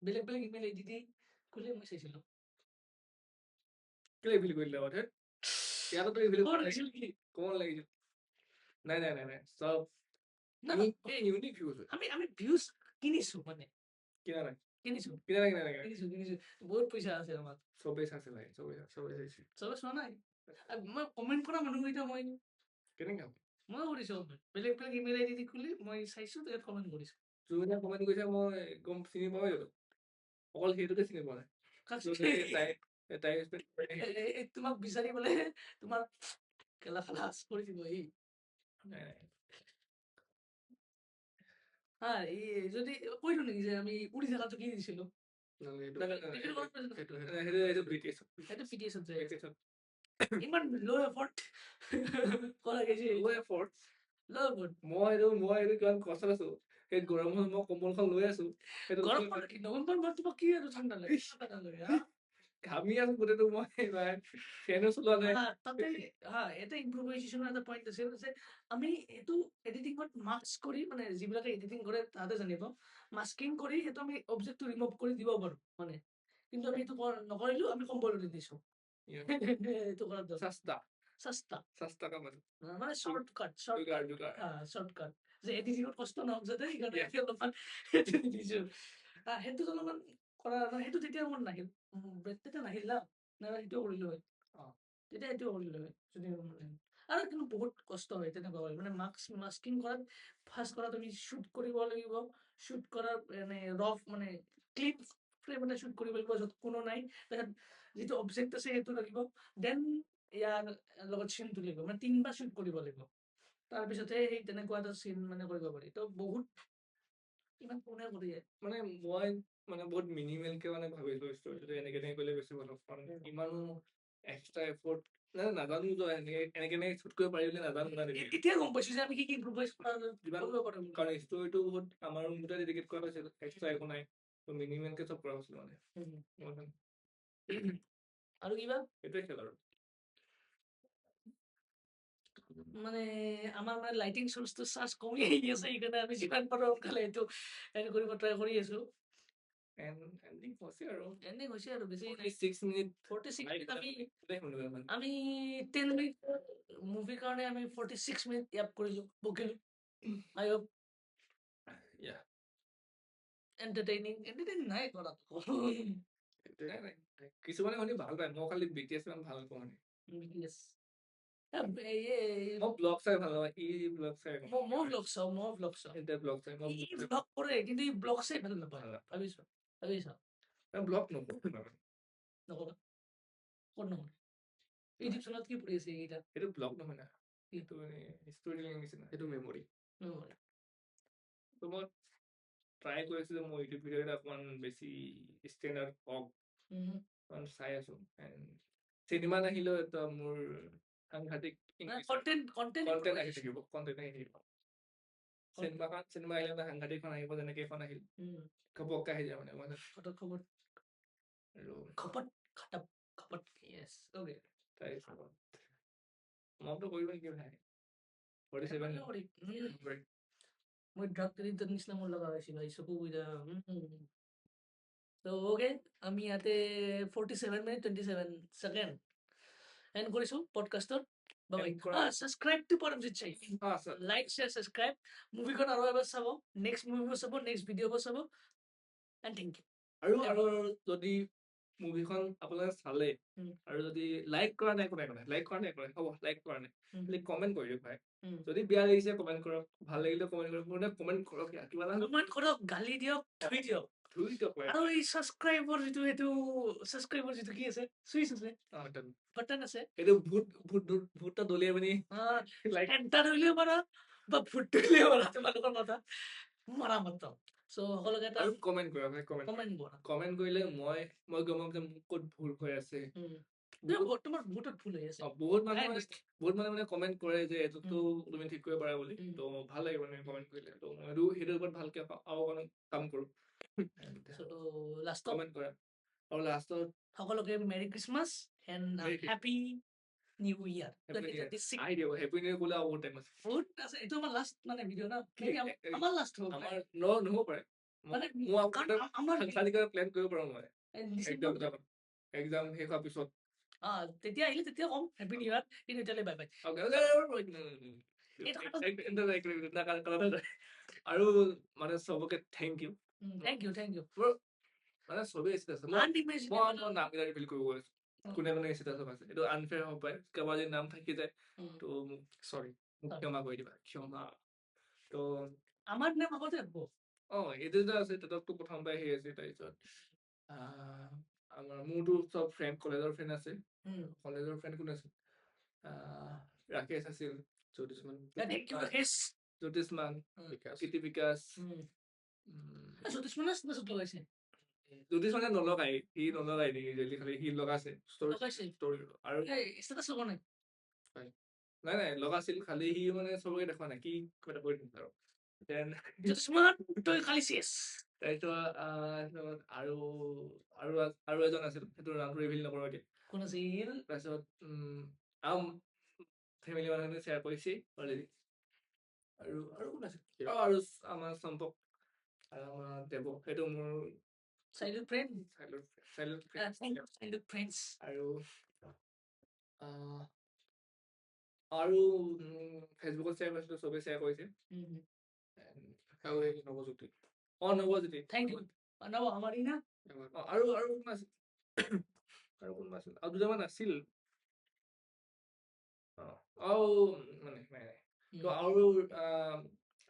বেলেগ ইমেইল আইডি দি খুলি মই চাইছিলো কেলে ফিল কৰিলে কথা ইয়াতো ফিল লাগিছিল কি কমন লাগিছিল নাই চব ইউনিক ভিউজ আমি ভিউজ কিনিছো মানে কিনা নাই কিনিছো বহুত পইচা আছে আমাৰ চবেই চাইছে ভাই চবে চাইছে চবে চোৱা নাই মই কমেণ্ট কৰা মানুহকেইটা মই কেনেকে মই কৰিছো বেলেগ ইমেইল আইডি দি খুলি মই চাইছো তাত কমেণ্ট কৰিছো যোনে কমেণ্ট কৰিছে মই গম চিনি পাওঁৱে জানো অকল সেইটোকে চিনি পোৱা নাই তোমাক বিচাৰিবলে তোমাৰ খেলা খালাচ কৰি দিব যদি কৈলো নেকি যে আমি উৰি থকাটো কি দিছিলো ইমান ল' এফৰ্ট কৰা গৈছে মই এইটো কিমান কষ্টত আছো সেই গৰমত মই কম্বলখন লৈ আছো সেইটো গৰম পৰে কি নৱেম্বৰ মাহটো কি আৰু ঠাণ্ডা লাগে ঠাণ্ডা লাগে হা ঘামি আছো গোটেইটো মই এইবাৰ ফেনো চলোৱা নাই তাতে এটা ইম্প্ৰোভাইজেশ্যনৰ এটা পইণ্ট আছিল যে আমি এইটো এডিটিঙত মাস্ক কৰি মানে যিবিলাকে এডিটিং কৰে তাহাঁতে জানিব মাস্কিং কৰি সেইটো আমি অবজেক্টটো ৰিমুভ কৰি দিব পাৰো মানে কিন্তু আমি এইটো নকৰিলো আমি কম্বলতে দিছো এইটো কৰাৰ দৰকাৰ সস্তা কাম আছে মানে শৰ্টকাট শৰ্টকাট যে এডিটিঙত কষ্ট নহওক যাতে সেইকাৰণে Yeah. অলপমান সেইটো দি দিছো সেইটো অলপমান কৰা সেইটো তেতিয়া মোৰ নাহিল তেতিয়া নাহিল না নাইবা সেইটোও কৰিলো হয় তেতিয়া এইটোও কৰিলো হয় যদি আৰু কিন্তু বহুত কষ্ট হয় তেনেকুৱা হয় মানে মাস্কিং কৰাত ফাৰ্ষ্ট কৰা তুমি শ্বুট কৰিব লাগিব শ্বুট কৰাৰ মানে ৰফ মানে ক্লিপ ফ্ৰেম এটা শ্বুট কৰিব লাগিব য'ত কোনো নাই তাৰপিছত যিটো অবজেক্ট আছে সেইটো লাগিব দেন ইয়াৰ লগত চিনটো লাগিব মানে 3বাৰ শ্বুট কৰিব লাগিব তাৰপিছতহে সেই তেনেকুৱা এটা চিন মানে কৰিব পাৰি তো বহুত ইমান কোনে কৰি মানে মই মানে বহুত মিনিমেলকে মানে ভাবিছো ষ্টৰিটো এনেকে কৰিলে বেছি ভাল হ'ব কাৰণ ইমানো এক্সট্ৰা এফৰ্ট নাজানো এনেকে শ্বুট কৰিব পাৰি বুলি নাজানো না এতিয়া গম পাইছো যে আমি কি ইম্প্ৰোভাইজ কৰিব পাৰিম কাৰণ ষ্টৰিটো বহুত আমাৰ মতে ডেডিকেট কৰা হৈছিল এক্সট্ৰা একো নাই তো মিনিমেলকে চব কৰা হৈছিল মানে আৰু কিবা সেইটোৱে খেল আৰু মানে আমাৰ মানে লাইটিং চোৰ্চটো চাৰ্জ কমি আহি আছে সেইকাৰণে আমি যিমান পাৰো সোনকালে এইটো কৰিব ট্ৰাই কৰি আছো এণ্ডিং হৈছে আৰু এণ্ডিং হৈছে আৰু বেছি 46 মিনিট 46 মিনিট মানে আমি 10 মিনিট মুভিৰ কাৰণে আমি 46 মিনিট ইয়াপ কৰিছো বকিলো আই হোপ এণ্টাৰটেইনিং নাই কৰা কিছুমানে শুনি ভাল পায় মই খালি BTS ইমান ভাল পাওঁ মানে BTS মই ব্লগ চাই ভাল পাওঁ ব্লগ চাই মই ব্লগ চাওঁ এতিয়া ব্লগ চাই মই ব্লগ কৰে কিন্তু ই ব্লগ চাই ভাল নাপায় ভাবিছো ব্লগ নকৰো নকৰা ক'ত নকৰা ইউটিউব চেনেলত কি পঢ়ি আছে এইকেইটা সেইটো ব্লগ নহয় না সেইটো ষ্টৰি টেলিং নিচিনা সেইটো মেমৰি তো মই ট্ৰাই কৰিছো যে মই ইউটিউব ভিডিঅ' এটা অকণমান বেছি ষ্টেণ্ডাৰ্ড হওক অকণমান চাই আছো চিনেমা নাহিলেও এটা মোৰ সাংঘাতিক কণ্টেণ্ট আহি থাকিব চিনেমা আহিলে এটা সাংঘাতিকখন আহিব যেনেকে এখন আহিল ঘপককে আহি যায় মানে মই আৰু মনটো কৰিব নেকি ভাই 47 মই ড্ৰাগ এডিক্টেড নিচিনা মোৰ লগা হৈছিল ভাই চকু তো ওকে আমি ইয়াতে 47 মিনিট 27 সেকেন্ড এন্ড কৰিছো পডকাষ্টৰ সাবস্ক্ৰাইব টু পৰমজিৎ চাই লাইক শ্বেয়াৰ সাবস্ক্ৰাইব মুভিখন আৰু এবাৰ চাব নেক্সট মুভিবোৰ চাব নেক্সট ভিডিঅ'বোৰ চাব এণ্ড থেংক ইউ আৰু যদি মুভিখন আপোনালোকে চালে আৰু যদি লাইক কৰা নাই লাইক কৰা নাই হ'ব লাইক কৰা নাই কমেণ্ট কৰি দিয়ক ভাই যদি বেয়া লাগিছে কমেণ্ট কৰক ভাল লাগিলে কমেণ্ট কৰক কমেণ্ট কৰক কিবা কমেণ্ট কৰক গালি দিয়ক ধুই দিয়ক আৰু এই সাবস্ক্ৰাইবৰ যিটো কি আছে সুইচ আছে বাটন আছে এইটো ভূতটা দলিয়াই পিনি এণ্টাৰ ধৰিলেও পাৰা বা ভূত ধৰিলেও পাৰা তোমালোকৰ কথা মাৰা মাত্ৰ চ' সকলোকে এটা কমেণ্ট কৰা ভাই কমেণ্ট কৰিলে মই গম পাম যে মোৰ ক'ত ভুল হৈ আছে তোমাৰ বহুতত ভুল হৈ আছে বহুত মানুহে মানে কমেণ্ট কৰে যে এইটোতো তুমি ঠিক কৰিব পাৰা বুলি তো ভাল লাগে মানে কমেণ্ট কৰিলে তো মই সেইটোৰ ওপৰত ভালকে আৰু কাম কৰো লাষ্টত কমেণ্ট কৰা আৰু লাষ্টত সকলোকে merry Christmas and happy new year 2026 happy new year ক'লে আৰু বহুত টাইম আছে এইটো আমাৰ লাষ্ট মানে ভিডিঅ' না আমাৰ লাষ্ট হ'ব আমাৰ নহ'ব পাৰে মানে মই আমাৰ প্লেন কৰিব পাৰো মই এক্সাম শেষ হোৱাৰ পিছত তেতিয়া আহিলে তেতিয়া কম হেপী নিউ ইয়াৰ কিন্তু এতিয়ালৈ বাই বাই আৰু মানে চবকে থেংক ইউ মানে চবেই ষ্টেটাছ মই নামকেইটা ৰিভিল কৰিব গৈছো কোনে ষ্টেটাছত আছে এইটো আনফেয়াৰ হ'ব পাৰে কাৰোবাৰ যদি নাম থাকি যায় তো চৰি মোক ক্ষমা কৰি দিবা তো আমাৰ নাম আগতে হ'ব এইটো যে আছে তাততো প্ৰথম পাই আহি আছে তাৰপিছত আমাৰ মোৰতো চব ফ্ৰেণ্ড কলেজৰ ফ্ৰেণ্ড আছে কলেজৰ ফ্ৰেণ্ড কোন আছিল ৰাকেশ আছিল জ্যোতিষমান কীৰ্তি বিকাশ জ্যোতিষমানে নলগাই সি নলগাই নেকি খালি সি লগাইছে আৰু নাই লগা আছিল খালি সি মানে চবকে দেখুৱা নাই কি কিবা এটা কৰি দিম আৰু দেন স্মাৰ্ট তই খালি চেছ তাৰপিছত আৰু এজন আছিল সেইটো নামটো ৰিভিল নকৰো এতিয়া কোন আছিল তাৰপিছত ফেমিলি মানুহখিনি শ্বেয়াৰ কৰিছে অলৰেডি আৰু কোন আছিল আৰু আমাৰ চম্পক আৰু আমাৰ দেৱ সেইটো মোৰ চাইল্ডহুড ফ্ৰেণ্ড চাইল্ডহুড ফ্ৰেণ্ডছ আৰু ফেচবুকত শ্বেয়াৰ কৰিছিলো চবে শ্বেয়াৰ কৰিছে নৱজ্যোতি নৱজ্যোতি থেংক ইউ আমাৰ ই না আৰু কোনোবা আছিল আৰু কোনোবা আছিল আৰু দুটামান আছিল মানে তো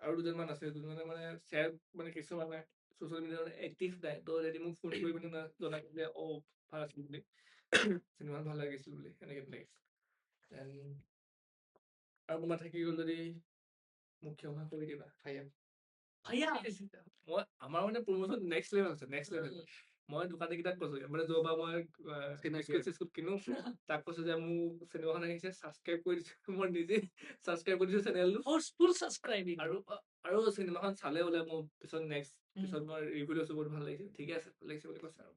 আৰু দুজনমান আছে যোনজনে মানে শ্বেয়াৰ মানে কিছুমানে ছ'চিয়েল মিডিয়াত এক্টিভ নাই তো যদি মোক ফোন কৰি পিনে জনাই যে ভাল আছিল বুলি চিনেমা ভাল লাগিছিল বুলি এনেকৈ লাগিছিল দেন আৰু কোনোবা থাকি গ'ল যদি মোক ক্ষমা কৰি দিবা মই আমাৰ মানে প্ৰমোচন নেক্সট লেভেল আছে মই দোকানীকেইটাক কৈছো মানে য'ৰ পৰা মই বিস্কুট কিনো তাক কৈছো যে মোৰ চিনেমাখন আহিছে ছাবস্ক্ৰাইব কৰি দিছো মই নিজে ছাবস্ক্ৰাইব কৰি দিছো চেনেলটো ফুল ছাবস্ক্ৰাইবিং আৰু চিনেমাখন চালে বোলে মোৰ পিছত মই ৰিভিউ লৈছো বহুত ভাল লাগিছে ঠিকে আছে ভাল লাগিছে বুলি কৈছে আৰু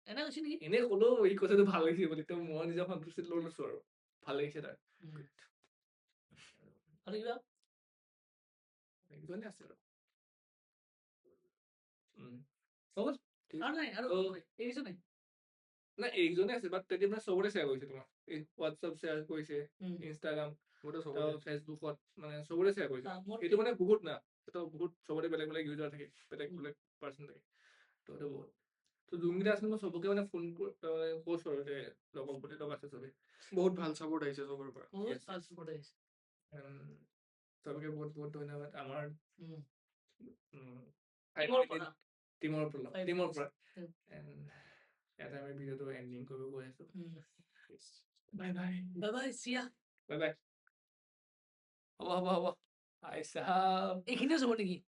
এনে কৈছে নেকি এনেই ক'লেও ই কৈছে ভাল লাগিছে বুলি তো মই নিজৰ সন্তুষ্টিত লৈ লৈছো আৰু ভাল লাগিছে তাৰ আৰু কিবা একজনে আছে আৰু হ'ব নাই আৰু এৰিছো নাই নাই এইজনে আছে বাট তেতিয়া মানে চবতে শ্বেয়াৰ কৰিছে তোমাৰ হোৱাটছআপ শ্বেয়াৰ কৰিছে ইনষ্টাগ্ৰাম ফেচবুকত মানে চবতে শ্বেয়াৰ কৰিছে এইটো মানে বহুত না এইটো বহুত চবতে বেলেগ বেলেগ ইউজাৰ থাকে বেলেগ পাৰ্চন থাকে তো এইটো বহুত তো যোনকেইটা আছে মই চবকে মানে ফোন কৈছো আৰু যে লগৰ প্ৰতি লগ আছে চবে বহুত ভাল চাপৰ্ট আহিছে চবৰে পৰা চবকে বহুত বহুত ধন্যবাদ আমাৰ টিমৰ পৰা এটা আমি ভিডিঅ'টো এণ্ডিং কৰিব গৈ আছো বাই বাই হ'ব আইছা এইখিনিও যাব নেকি